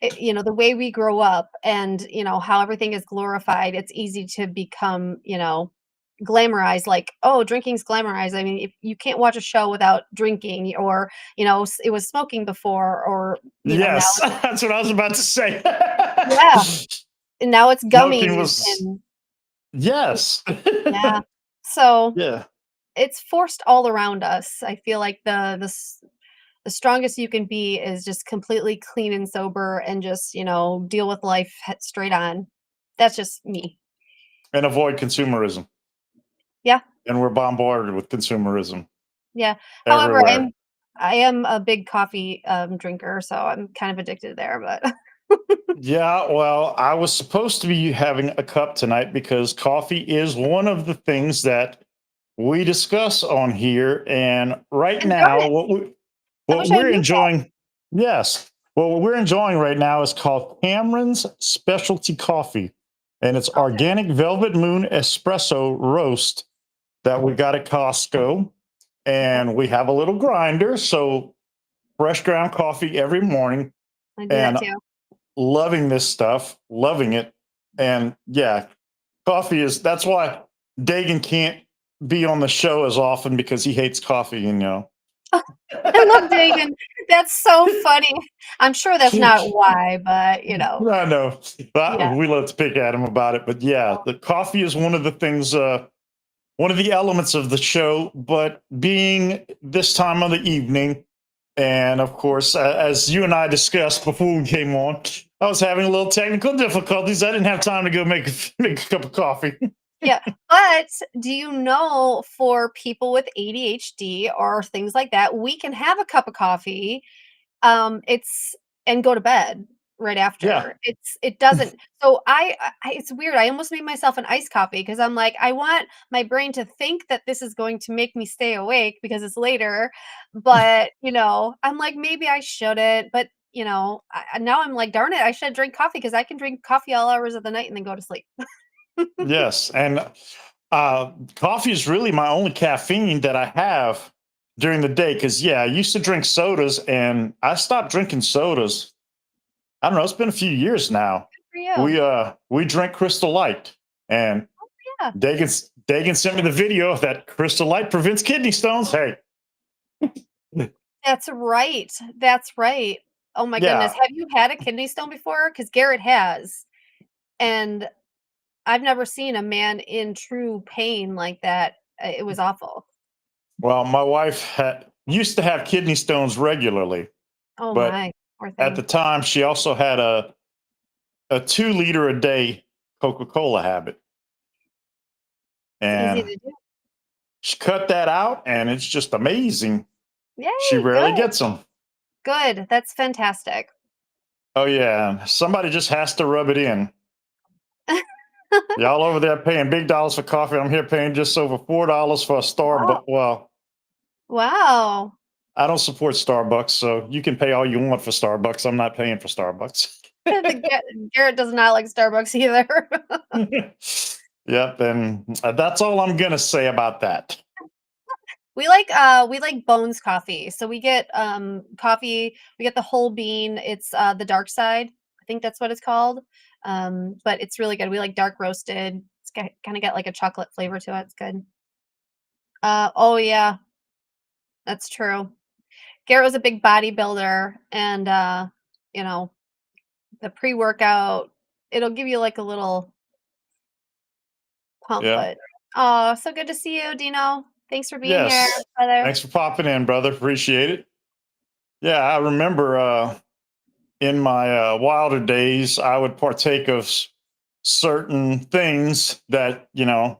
the way we grow up and, how everything is glorified, it's easy to become, glamorized, like, "Oh, drinking's glamorized." I mean, if you can't watch a show without drinking or, it was smoking before or, now Yes, it's that's what I was about to say. yeah, and now it's Smoking gummies was and yes. yeah. So Yeah. it's forced all around us. I feel like the strongest you can be is just completely clean and sober and just, deal with life straight on. That's just me. And avoid consumerism. Yeah, And we're bombarded with consumerism yeah. However, everywhere. I am a big coffee drinker, so I'm kind of addicted there, but Yeah, well, I was supposed to be having a cup tonight because coffee is one of the things that we discuss on here. And right and darn now, it, I what wish I we're knew that. enjoying, yes, well, what we're enjoying right now is called Cameron's Specialty Coffee, and it's Okay. organic Velvet Moon espresso roast that we got at Costco. Okay. And we have a little grinder, so fresh ground coffee every morning. I do that And too. loving this stuff, loving it. And yeah, coffee is that's why Dagan can't be on the show as often because he hates coffee, I love Dagan. That's so funny. I'm sure that's not why, but I know. But yeah. we love to pick at him about it. But yeah, the coffee is one of the things, one of the elements of the show. But being this time of the evening, and of course, as you and I discussed before we came on, I was having a little technical difficulties. I didn't have time to go make a cup of coffee. Yeah, but do you know for people with ADHD or things like that, we can have a cup of coffee, it's and go to bed right Yeah. after. It doesn't so it's weird. I almost made myself an iced coffee because I'm like, I want my brain to think that this is going to make me stay awake because it's later, but, I'm like, maybe I shouldn't, but, now I'm like, darn it, I should drink coffee because I can drink coffee all hours of the night and then go to sleep. Yes. And coffee is really my only caffeine that I have during the day. Because yeah, I used to drink sodas, and I stopped drinking sodas. I don't know. It's been a few years now. For you. We drink Crystal Light, and Yeah. Dagan sent me the video that Crystal Light prevents kidney stones. Hey, That's right. That's right. Oh my goodness. yeah. Have you had a kidney stone before? Because Garrett has, and I've never seen a man in true pain like that. It was awful. Well, my wife used to have kidney stones regularly, Oh but my, poor at the thing. time she also had a 2 liter a day Coca-Cola habit. It's easy And to do. she cut that out, and it's just amazing. She Yay, rarely good. gets them. Good. That's fantastic. Oh, yeah. Somebody just has to rub it in. Y'all over there paying big dollars for coffee. I'm here paying just over $4 for a Wow. Starbucks. Well, Wow. I don't support Starbucks, so you can pay all you want for Starbucks. I'm not paying for Starbucks. Garrett does not like Starbucks either. Yep, and that's all I'm gonna say about that. We like Bones coffee. So we get coffee, we get the whole bean. It's the dark side. I think that's what it's called. But it's really good. We like dark roasted. It's kind of got like a chocolate flavor to it. It's good. Oh yeah, that's true. Garrett was a big bodybuilder and you know, the pre-workout, it'll give you like a little pump, Yeah. but oh, so good to see you, Dino. Thanks for being here, Yes. brother. Thanks for popping in, brother. Appreciate it. Yeah, I remember in my wilder days, I would partake of certain things that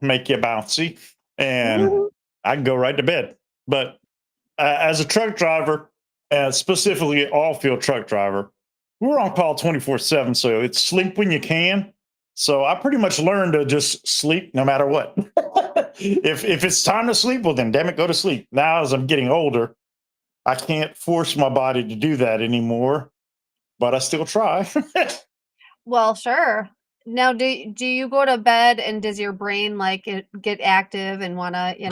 make you bouncy, and Mhm. I'd go right to bed. But as a truck driver, specifically all field truck driver, we're on call 24/7, so it's sleep when you can. So I pretty much learned to just sleep no matter what. If it's time to sleep, well then damn it, go to sleep. Now as I'm getting older, I can't force my body to do that anymore, but I still try. Well, sure. Now, do you go to bed and does your brain like get active and wanna, you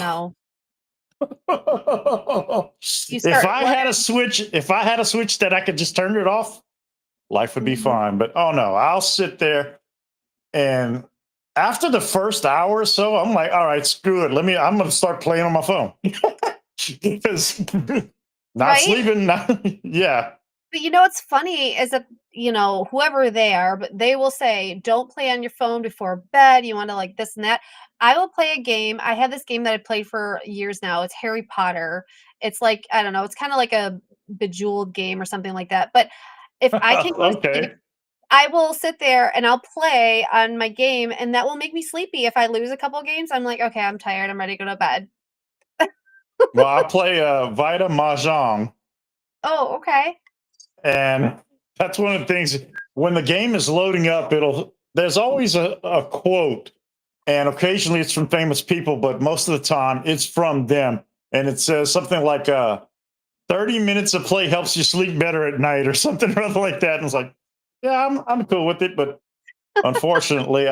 if start I what? had a switch, if I had a switch that I could just turn it off, life would be Mhm. fine. But oh no, I'll sit there, and after the first hour or so, I'm like, all right, screw it. I'm gonna start playing on my phone. Because not Right? sleeping, yeah. But what's funny is that, whoever they are, but they will say, "Don't play on your phone before bed. You wanna like this and that." I will play a game. I have this game that I played for years now. It's Harry Potter. It's like, I don't know, it's kinda like a Bejeweled game or something like that. But if I can go to sleep, Okay. I will sit there and I'll play on my game, and that will make me sleepy. If I lose a couple games, I'm like, "Okay, I'm tired. I'm ready to go to bed." Well, I play Vita Mahjong, Oh, okay. and that's one of the things. When the game is loading up, there's always a quote, and occasionally it's from famous people, but most of the time it's from them, and it says something like 30 minutes of play helps you sleep better at night or something rather like that. And it's like, yeah, I'm cool with it, but unfortunately,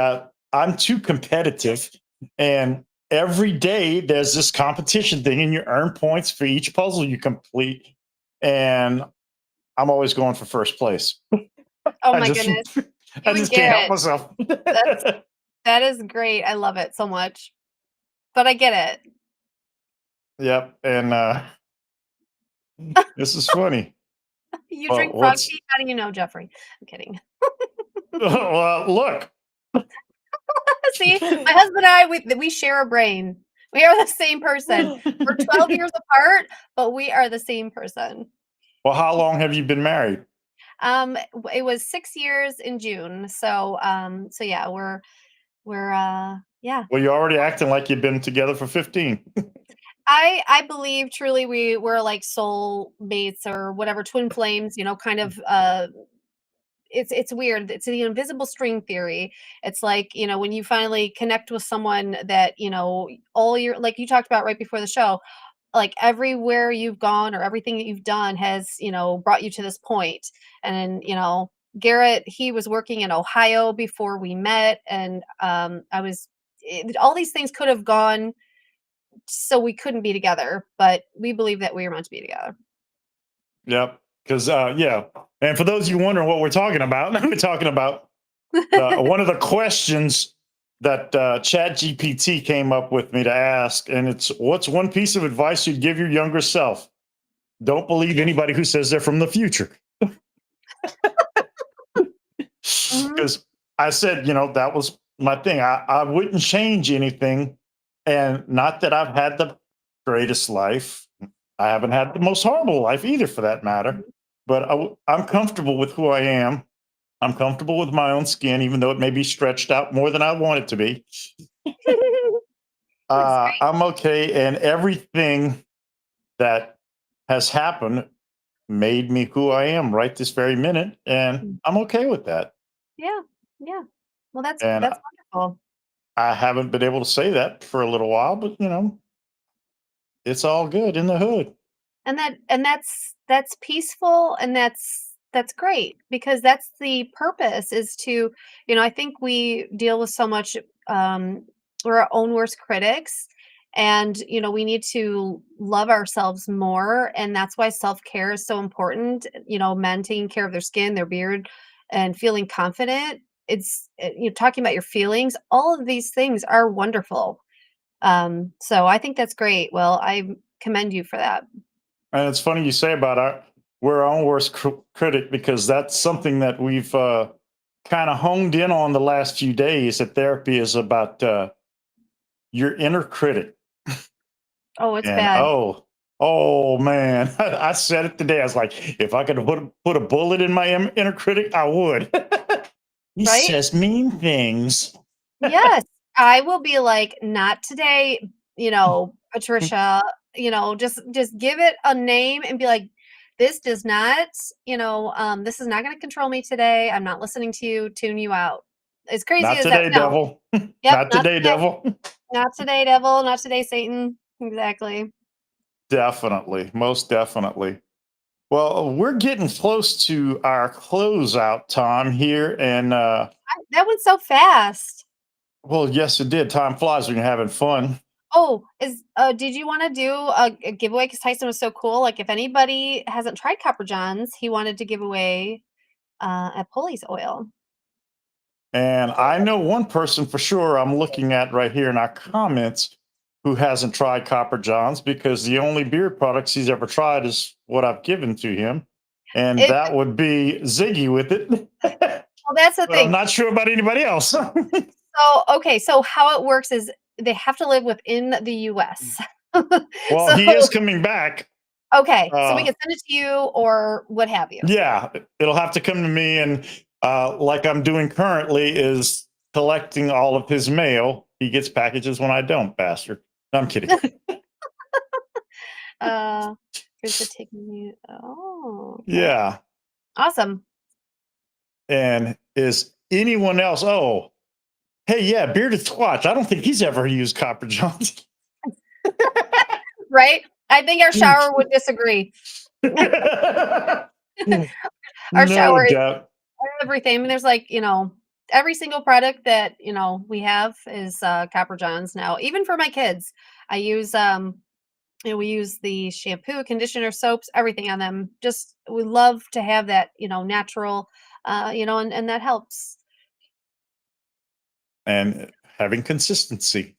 I'm too competitive, and every day there's this competition thing, and you earn points for each puzzle you complete, and I'm always going for first place. Oh I my just goodness. I You and just can't help Garrett. myself. That's that is great. I love it so much. But I get it. Yep, and this is funny. You Well, drink frog what's tea? How do you know, Jeffrey? I'm kidding. well, look. See, my husband and I, we share a brain. We are the same person. We're 12 years apart, but we are the same person. Well, how long have you been married? It was 6 years in June. So yeah, we're yeah. Well, you're already acting like you've been together for 15. I believe truly we were like soul mates or whatever, twin flames, kind of it's weird. It's the invisible string theory. It's like, when you finally connect with someone that, all your like you talked about right before the show, like everywhere you've gone or everything that you've done has, brought you to this point. And, Garrett, he was working in Ohio before we met. And all these things could have gone so we couldn't be together, but we believe that we were meant to be together. Yep. Because yeah, and for those of you wondering what we're talking about, we're talking about one of the questions that Chat GPT came up with me to ask, and it's what's one piece of advice you'd give your younger self? Don't believe anybody who says they're from the future. Mhm. Because I said, that was my thing. I wouldn't change anything, and not that I've had the greatest life. I haven't had the most horrible life either, for that matter. But I'm comfortable with who I am, I'm comfortable with my own skin, even though it may be stretched out more than I want it to be. That's great. I'm okay, and everything that has happened made me who I am right this very minute, and Mm. I'm okay with that. Yeah, yeah. Well, And that's wonderful. I haven't been able to say that for a little while, but it's all good in the hood. And that's peaceful, and that's great, because that's the purpose, is to, I think we deal with so much, um we're our own worst critics, and we need to love ourselves more, and that's why self-care is so important. Men taking care of their skin, their beard, and feeling confident. It's talking about your feelings. All of these things are wonderful. So I think that's great. Well, I commend you for that. And it's funny you say about we're our own worst critic, because that's something that we've kind of honed in on the last few days. That therapy is about your inner critic. Oh, it's And bad. oh man, I said it today. I was like, if I could put a bullet in my inner critic, I would. He Right? says mean things. Yes. I will be like, "Not today, Patricia," just give it a name and be like, "This does not, this is not gonna control me today. I'm not listening to you. Tune you out." As crazy Not as that today, sounds. devil. Yep, Not today, devil. not today, devil, not today, Satan. Exactly. Definitely, most definitely. Well, we're getting close to our closeout time here, and That went so fast. well, yes, it did. Time flies when you're having fun. Oh, did you wanna do a giveaway? Because Tyson was so cool. Like, if anybody hasn't tried Copper John's, he wanted to give away, a Pulley's oil. And I know one person for sure I'm looking at right here in our comments who hasn't tried Copper Johns, because the only beard products he's ever tried is what I've given to him. And It that would be Ziggy with it. Well, that's the But I'm thing. not sure about anybody else. So, okay, so how it works is they have to live within the US. Well, So, he is coming back. okay, so we Uh, can send it to you or what have you. yeah, it'll have to come to me. And like I'm doing currently, is collecting all of his mail. He gets packages when I don't, bastard. No, I'm kidding. Uh, here's the taking you. Oh, okay. Yeah. Awesome. And is anyone else? Oh, hey, yeah, Bearded Squatch. I don't think he's ever used Copper Johns. Right? I think our shower would disagree. Our No shower is doubt. everything. I mean, there's like, every single product that, we have is Copper John's now. Even for my kids, I use we use the shampoo, conditioner, soaps, everything on them. Just we love to have that, natural, and that helps. And having consistency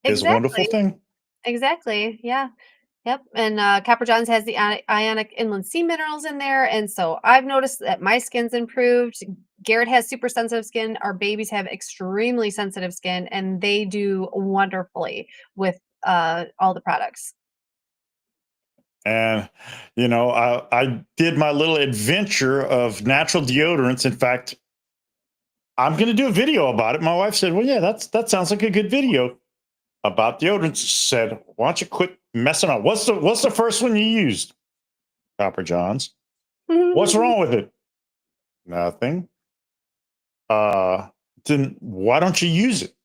is a wonderful Exactly. thing. Exactly. Yeah. Yep. And Copper Johns has the ionic inland sea minerals in there. And so I've noticed that my skin's improved. Garrett has super sensitive skin. Our babies have extremely sensitive skin, and they do wonderfully with all the products. And, I did my little adventure of natural deodorants. In fact, I'm going to do a video about it. My wife said, well, yeah, that sounds like a good video about deodorants. Said, why don't you quit messing up? What's the first one you used? Copper Johns. What's wrong with it? Nothing. Uh, then why don't you use it?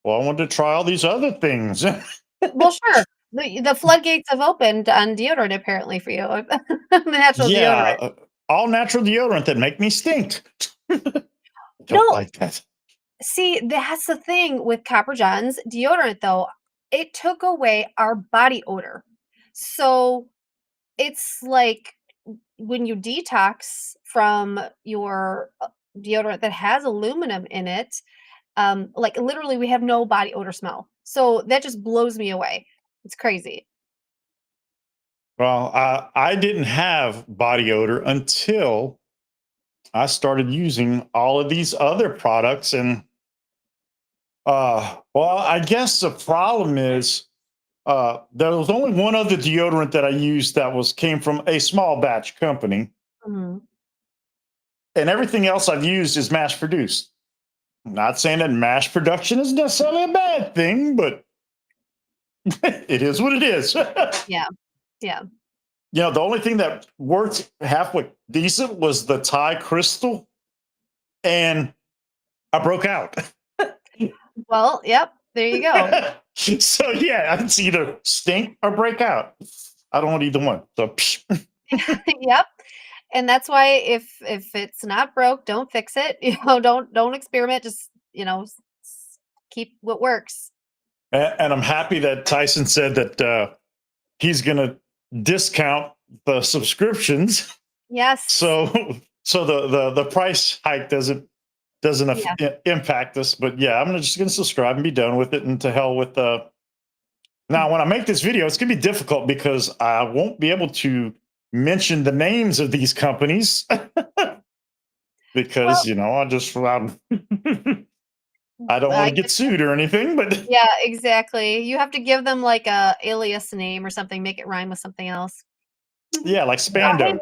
Well, I wanted to try all these other things. Well, sure. The floodgates have opened on deodorant apparently for you. The natural deodorant. Yeah, all natural deodorant that make me stink. Don't No, like that. see, that's the thing with Copper John's deodorant though. It took away our body odor. So it's like when you detox from your deodorant that has aluminum in it, like literally we have no body odor smell. So that just blows me away. It's crazy. Well, I didn't have body odor until I started using all of these other products. And well, I guess the problem is there was only one other deodorant that I used that came from a small batch company. Mhm. and everything else I've used is mass produced. I'm not saying that mass production is necessarily a bad thing, but it is what it is. Yeah. Yeah. The only thing that worked halfway decent was the Thai crystal, and I broke out. Well, yep. There you go. So yeah, it's either stink or break out. I don't want either one. So Yep. And that's why if it's not broke, don't fix it. Don't experiment. Just keep what works. and I'm happy that Tyson said that he's going to discount the subscriptions, Yes. so the price hike doesn't impact us. But yeah, I'm just going to subscribe and be done with it, and to hell with the. Now, when I make this video, it's going to be difficult because I won't be able to mention the names of these companies because I don't want to get sued or anything. But yeah, exactly. You have to give them like a alias name or something, make it rhyme with something else. yeah, like Spando.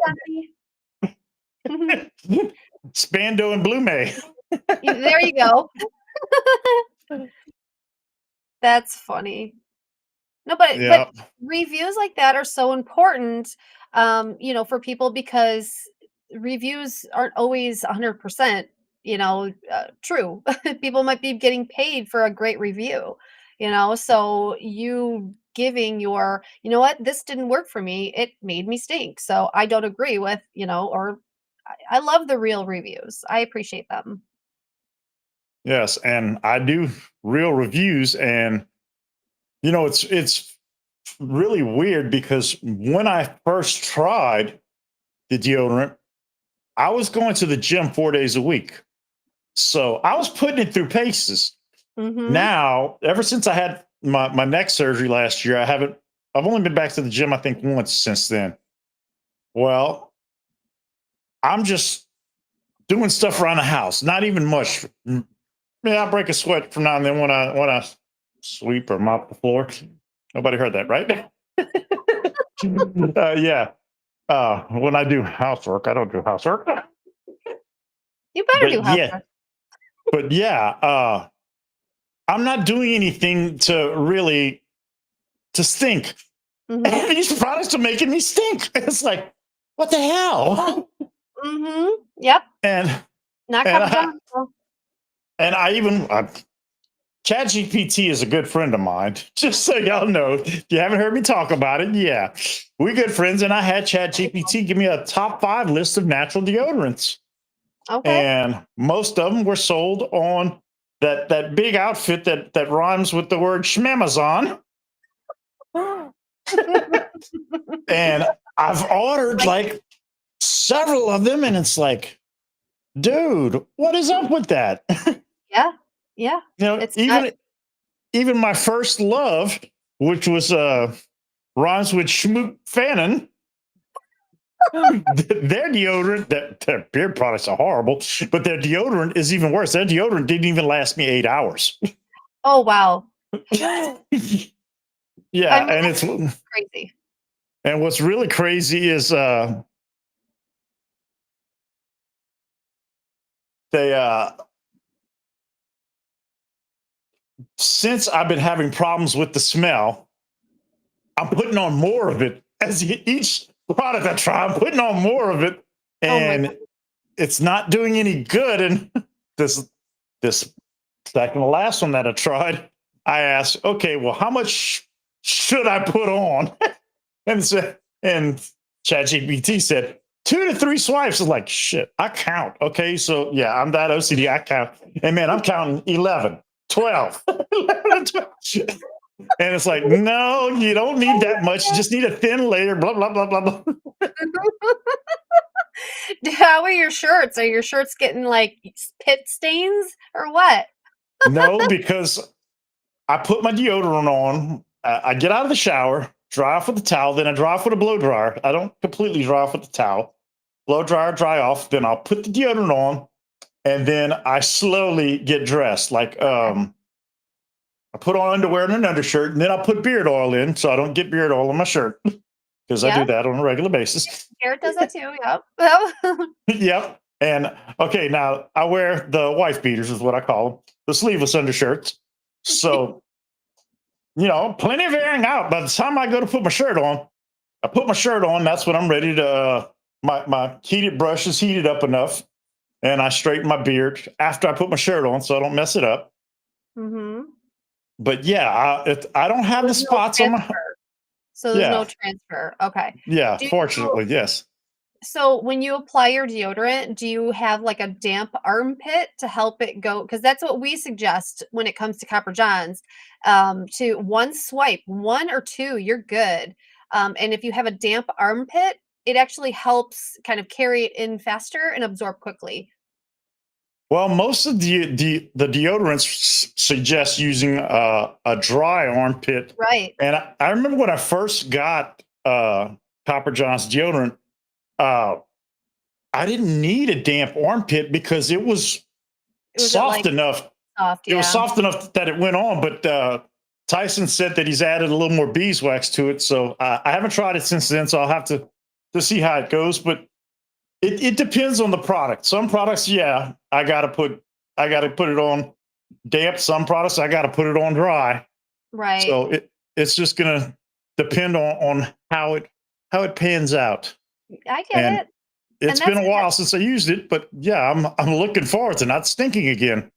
Hey, Spando and Blue May. there you go. That's funny. No, but reviews like that are so important, for people, because reviews aren't always 100%, true. People might be getting paid for a great review, so you giving your, what, this didn't work for me. It made me stink. So I don't agree with, or I love the real reviews. I appreciate them. Yes, and I do real reviews, and it's really weird because when I first tried the deodorant, I was going to the gym 4 days a week. So I was putting it through paces. Mm-hmm. Now, ever since I had my neck surgery last year, I've only been back to the gym, I think, once since then. Well, I'm just doing stuff around the house, not even much. Yeah, I break a sweat from now and then when I sweep or mop the floor. Nobody heard that, right? Yeah. When I do housework, I don't do housework. You better do But housework. I'm not doing anything to stink. Mm-hmm. And these products are making me stink. It's like, what the hell? Mm-hmm. Yep. And Not and comfortable. and I even ChatGPT is a good friend of mine. Just so y'all know, if you haven't heard me talk about it, yeah, we're good friends. And I had ChatGPT give me a top 5 list of natural deodorants. Okay. And most of them were sold on that big outfit that rhymes with the word schmamazon. And I've ordered like several of them, and it's like, dude, what is up with that? Yeah. Yeah. It's even my first love, which was rhymes with schmoop fannin. Their deodorant, their beard products are horrible, but their deodorant is even worse. Their deodorant didn't even last me 8 hours. Oh, wow. Yeah, and it's crazy. And what's really crazy is they since I've been having problems with the smell, I'm putting on more of it. As each product I try, I'm putting on more of it, and it's not doing any good. And this second to last one that I tried, I asked, okay, well, how much should I put on? and ChatGPT said 2 to 3 swipes. Is like, shit, I count. Okay, so yeah, I'm that OCD. I count, and man, I'm counting 11, 12, 11, 12. And it's like, no, you don't need that much. You just need a thin layer. Blah blah blah blah blah. How are your shirts? Are your shirts getting like pit stains or what? No, because I put my deodorant on. I get out of the shower, dry off with the towel, then I dry off with a blow dryer. I don't completely dry off with the towel. Blow dryer, dry off. Then I'll put the deodorant on, and then I slowly get dressed. Like I put on underwear and an undershirt, and then I'll put beard oil in so I don't get beard oil on my shirt, because I do that on a regular basis. Garrett does that too. Yep. Yep. And okay, now I wear the wife beaters, is what I call them, the sleeveless undershirts. So, plenty of airing out. By the time I go to put my shirt on, I put my shirt on. That's when I'm ready to. My heated brush is heated up enough, and I straighten my beard after I put my shirt on, so I don't mess it up. Mm-hmm. But yeah, I don't have the There's no spots on my. transfer. So there's no Yeah, transfer. Okay. yeah. Do Fortunately, yes. So when you apply your deodorant, do you have like a damp armpit to help it go? Because that's what we suggest when it comes to Copper Johns. To one swipe, one or two, you're good. And if you have a damp armpit, it actually helps kind of carry it in faster and absorb quickly. Well, most of the deodorants suggest using a dry armpit, Right. and I remember when I first got Copper John's deodorant, uh, I didn't need a damp armpit because it was Was it soft like enough. soft? It was Yeah. soft enough that it went on, but Tyson said that he's added a little more beeswax to it. So I haven't tried it since then, so I'll have to see how it goes. But it depends on the product. Some products, yeah, I gotta put it on damp. Some products I gotta put it on dry. Right. So it's just gonna depend on how it pans out. I get And it. it's And been that's a while since I used it, but yeah, I'm looking forward to not stinking again.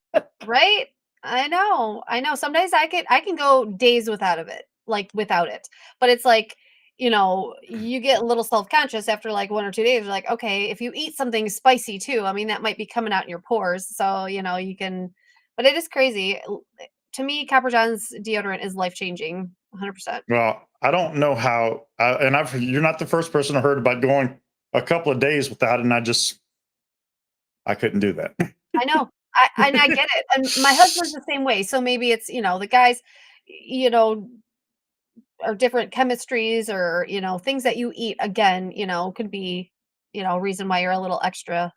right? I know. I know. Sometimes I can go days without it. But it's like, you get a little self-conscious after like 1 or 2 days. You're like, okay, if you eat something spicy too, I mean that might be coming out in your pores. So, you can but it is crazy. To me, Copper John's deodorant is life-changing, 100%. Well, I don't know how, and you're not the first person I heard about going a couple of days without it, and I couldn't do that. I know. I get it. And my husband's the same way. So maybe it's, the guys, you know, or different chemistries or, things that you eat again, could be, a reason why you're a little extra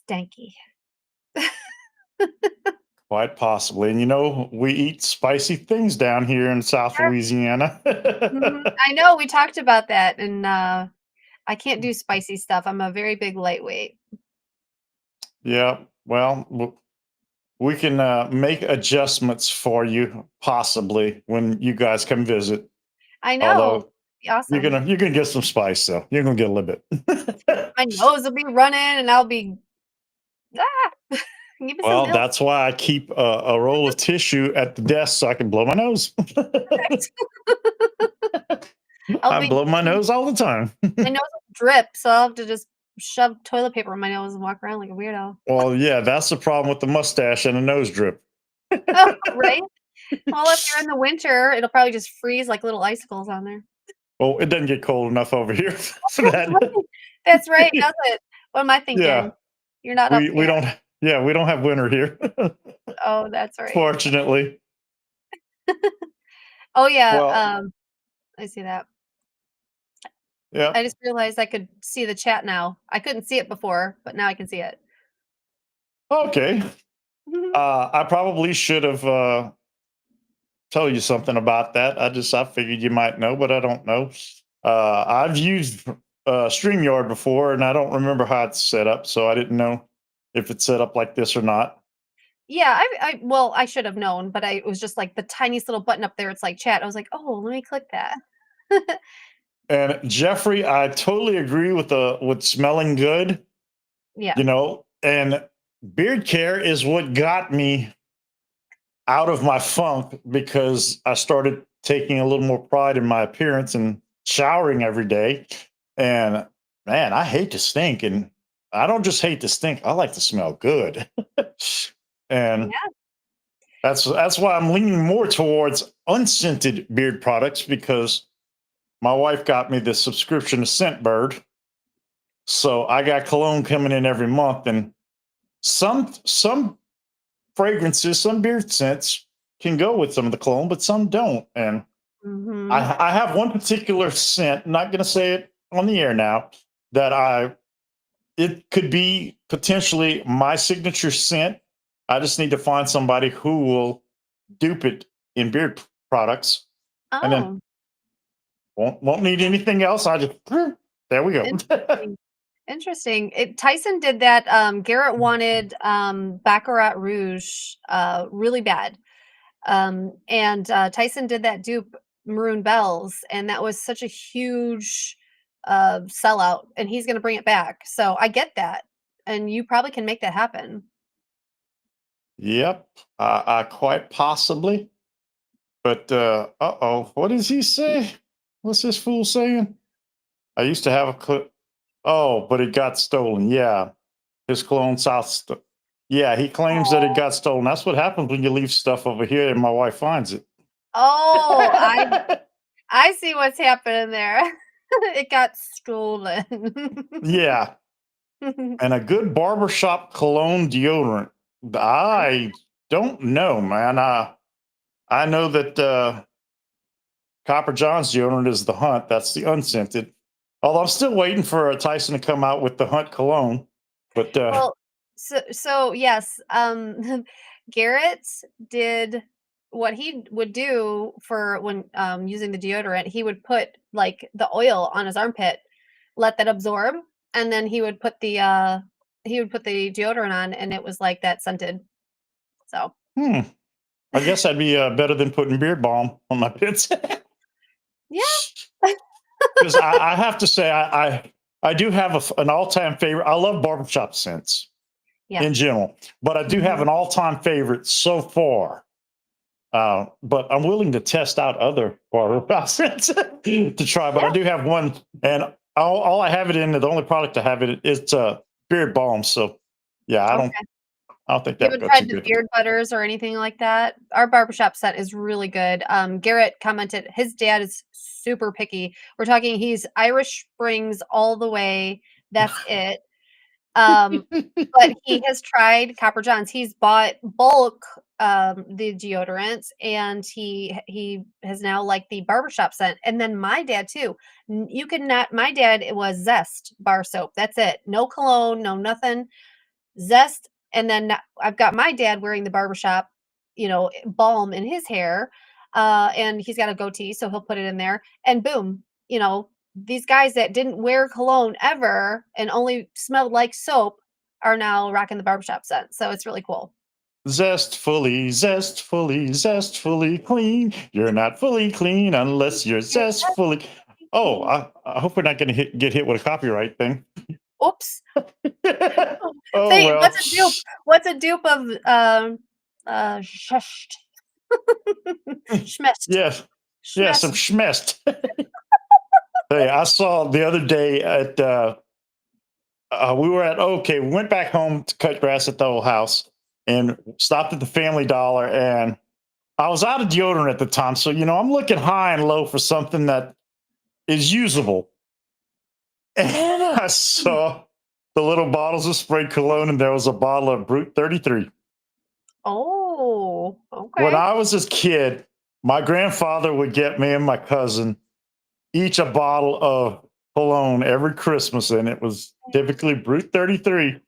stanky. Quite possibly. And we eat spicy things down here in South Sure. Louisiana. Mhm. I know we talked about that and I can't do spicy stuff. I'm a very big lightweight. Yeah. Well, we can make adjustments for you possibly when you guys come visit. I know. Although Be awesome. you're gonna get some spice, though. You're gonna get a little bit. My nose will be running and I'll be ah, give me some Well, milk. that's why I keep a roll of tissue at the desk so I can blow my nose. I'll I be blow my nose all the time. my nose will drip, so I'll have to just shove toilet paper in my nose and walk around like a weirdo. Well, yeah, that's the problem with the mustache and a nose drip. Oh, right? Well, if you're in the winter, it'll probably just freeze like little icicles on there. Well, it doesn't get cold enough over here for That's that. right. That's right, does it? What am I Yeah, thinking? You're not up we there. don't. Yeah, we don't have winter here, Oh, that's right. fortunately. Oh, yeah, Well, I see that. yeah, I just realized I could see the chat now. I couldn't see it before, but now I can see it. okay. I probably should have told you something about that. I figured you might know, but I don't know. I've used StreamYard before, and I don't remember how it's set up, so I didn't know if it's set up like this or not. Yeah, well, I should have known, but it was just like the tiniest little button up there, it's like chat. I was like, "Oh, let me click that." And Jeffrey, I totally agree with smelling good. Yeah. And beard care is what got me out of my funk because I started taking a little more pride in my appearance and showering every day. And man, I hate to stink. And I don't just hate to stink, I like to smell good. And Yeah. that's why I'm leaning more towards unscented beard products because my wife got me this subscription to Scentbird. So I got cologne coming in every month. And some fragrances, some beard scents can go with some of the cologne, but some don't. And Mhm. I have one particular scent, not going to say it on the air now, that it could be potentially my signature scent. I just need to find somebody who will dupe it in beard products, and then Oh, won't need anything else. I just there we go. interesting. Interesting. Tyson did that. Garrett wanted Baccarat Rouge really bad. And Tyson did that dupe Maroon Bells, and that was such a huge sellout, and he's going to bring it back. So I get that, and you probably can make that happen. Yep, quite possibly. But uh-oh, what does he say? What's this fool saying? I used to have a clip. Oh, but it got stolen. Yeah, his clone South. Yeah, he claims that it got stolen. That's what happens when you leave stuff over here and my wife finds it. Oh, I see what's happening there. It got stolen. Yeah, and a good barbershop cologne deodorant. I don't know, man. I know that Copper John's deodorant is the Hunt. That's the unscented. Although I'm still waiting for Tyson to come out with the Hunt cologne. But Well, so yes, Garrett did what he would do for when using the deodorant. He would put like the oil on his armpit, let that absorb, and then he would put the deodorant on, and it was like that scented. So I guess that'd be better than putting beard balm on my pits. yeah, Because I have to say, I do have an all time favorite. I love barbershop scents yeah. in general, but I do have an all time favorite so far. But I'm willing to test out other barbershop scents to try. But Yeah. I do have one, and all I have it in, the only product I have it is beard balm. So yeah, Okay. I don't think You that haven't would go too tried the good. beard butters or anything like that? Our barbershop set is really good. Garrett commented his dad is super picky. We're talking he's Irish Springs all the way. That's it. But he has tried Copper John's. He's bought bulk the deodorants, and he has now liked the barbershop scent. And then my dad too. You could not. My dad, it was Zest bar soap. That's it. No cologne, no nothing. Zest, and then I've got my dad wearing the barbershop, balm in his hair, and he's got a goatee, so he'll put it in there, and boom, these guys that didn't wear cologne ever and only smelled like soap are now rocking the barbershop scent. So it's really cool. Zestfully, zestfully, zestfully clean. You're not fully clean unless you're zestfully. Oh, I hope we're not going to get hit with a copyright thing. Oops. Oh Say, well. what's a dupe? What's a dupe of shushed? Schmest. Yes, yeah, some schmest. Hey, I saw the other day at we were at okay, we went back home to cut grass at the old house and stopped at the Family Dollar, and I was out of deodorant at the time, so I'm looking high and low for something that is usable. And I saw the little bottles of spray cologne, and there was a bottle of Brute 33. Oh, When okay. I was a kid, my grandfather would get me and my cousin each a bottle of cologne every Christmas, and it was typically Brute 33.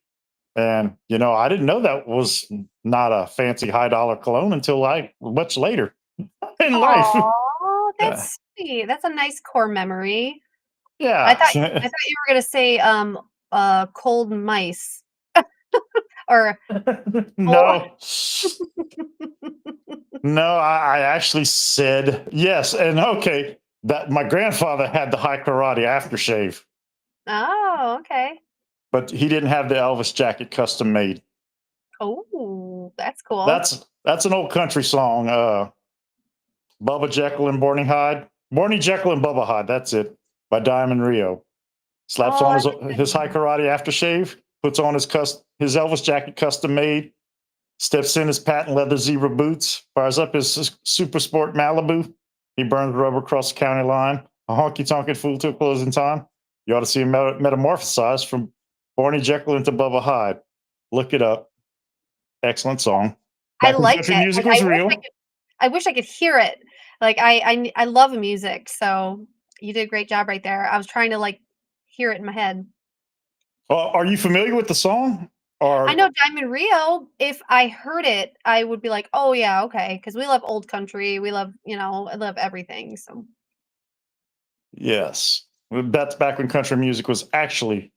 And I didn't know that was not a fancy high dollar cologne until much later in life. Oh, Yeah. that's sweet. That's a nice core memory. I Yeah. thought I thought you were gonna say cold mice or cold. No. No, I actually said yes. And okay, that my grandfather had the high karate aftershave, Oh, okay. but he didn't have the Elvis jacket custom made. Oh, that's cool. That's an old country song. Bubba Jekyll and Barney Hyde. Barney Jekyll and Bubba Hyde. That's it. By Diamond Rio. Slaps Oh, on I his high karate aftershave. Puts on his Elvis jacket custom made. Steps in his patent leather zebra boots. Fires up his super sport Malibu. He burns rubber across the county line. A honky tonkin' fool till closing time. You ought to see him metamorphosize from Barney Jekyll into Bubba Hyde. Look it up. Excellent song. I Back when like country it. music Like, was real. I wish I could hear it. Like, I love music, so you did a great job right there. I was trying to, like, hear it in my head. Are you familiar with the song? I Or know Diamond Rio, if I heard it, I would be like, "Oh, yeah, okay," because we love old country, we love, I love everything, so yes, that's back when country music was actually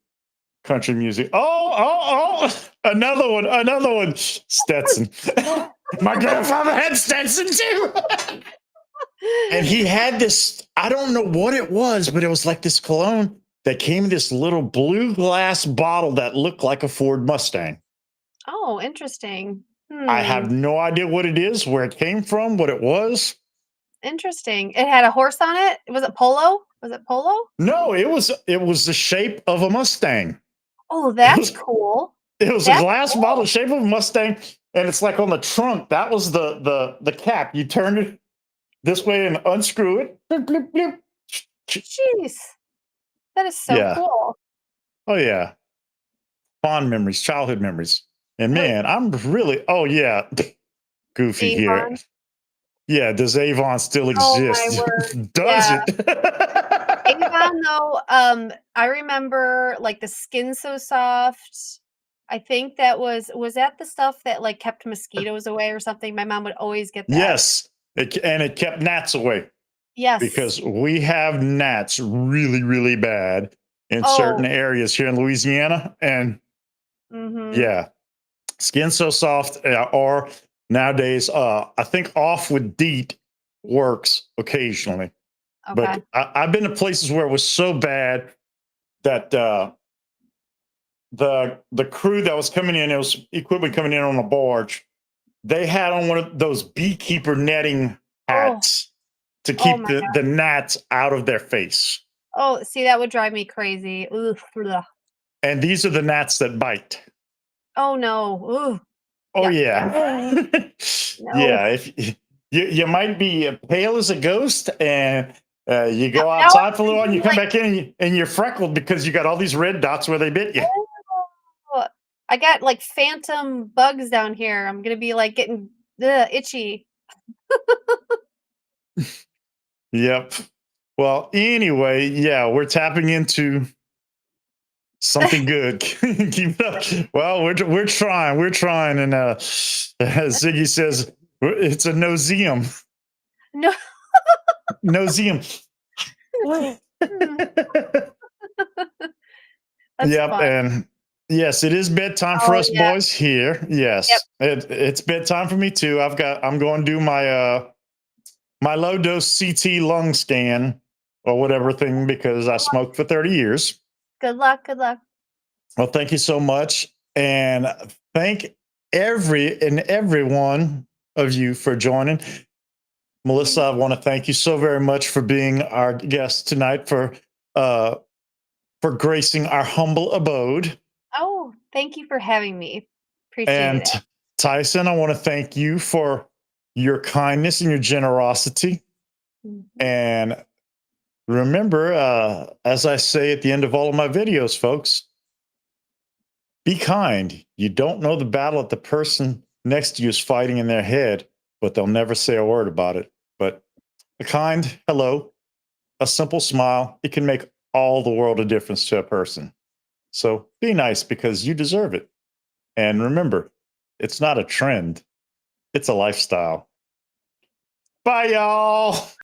country music. Oh, another one. Stetson. My grandfather had Stetson too. And he had this, I don't know what it was, but it was like this cologne that came in this little blue glass bottle that looked like a Ford Mustang. Oh, interesting. I have no idea what it is, where it came from, what it was. Interesting. It had a horse on it? Was it Polo? Was it Polo? No, it was the shape of a Mustang. Oh, that's cool. It was a That's glass cool. bottle shape of a Mustang, and it's like on the trunk. That was the cap. You turn it this way and unscrew it. Bloop, bloop, bloop. Jeez. That is so Yeah. cool. Oh yeah. Fond memories, childhood memories. And Wait. man, I'm really, oh yeah, goofy here. Avon? Yeah, does Avon still Oh my exist? word. Does Yeah. it? Avon though, I remember like the Skin So Soft. I think that was that the stuff that like kept mosquitoes away or something? My mom would always get that. Yes. And it kept gnats away Yes. because we have gnats really, really bad in certain areas here in Louisiana. And yeah, Skin So Soft, or nowadays, I think Off with DEET works occasionally. Okay. But I've been to places where it was so bad that the crew that was coming in, it was equipment coming in on a barge. They had on one of those beekeeper netting hats to keep my the gnats out of their face. Oh, see, that would drive me crazy. Ugh, ugh. And these are the gnats that bite. Oh no. Ooh. Oh Yeah. yeah. No. Yeah, if you might be pale as a ghost, and you go Now outside I'm for a little while and you come thinking, back in and you're freckled because you got all these red dots where they bit you. oh, I got like phantom bugs down here. I'm gonna be like getting itchy. Yep. Well, anyway, yeah, we're tapping into something good. Keep it up. Well, we're trying. We're trying. And Ziggy says it's a noseum. No. Noseum. That's Yep. fun. And yes, it is bedtime for Oh us yeah. boys here. Yes. It's bedtime for me too. I'm going to do my my low dose CT lung scan or whatever thing because I smoked for 30 years. Good luck. Good luck. Well, thank you so much. And thank every one of you for joining. Melissa, I want to thank you so very much for being our guest tonight, for gracing our humble abode. Oh, thank you for having me. Appreciate And it. Tyson, I want to thank you for your kindness and your generosity. And remember, as I say at the end of all of my videos, folks, be kind. You don't know the battle that the person next to you is fighting in their head, but they'll never say a word about it. But a kind hello, a simple smile, it can make all the world a difference to a person. So be nice because you deserve it. And remember, it's not a trend, it's a lifestyle. Bye, y'all.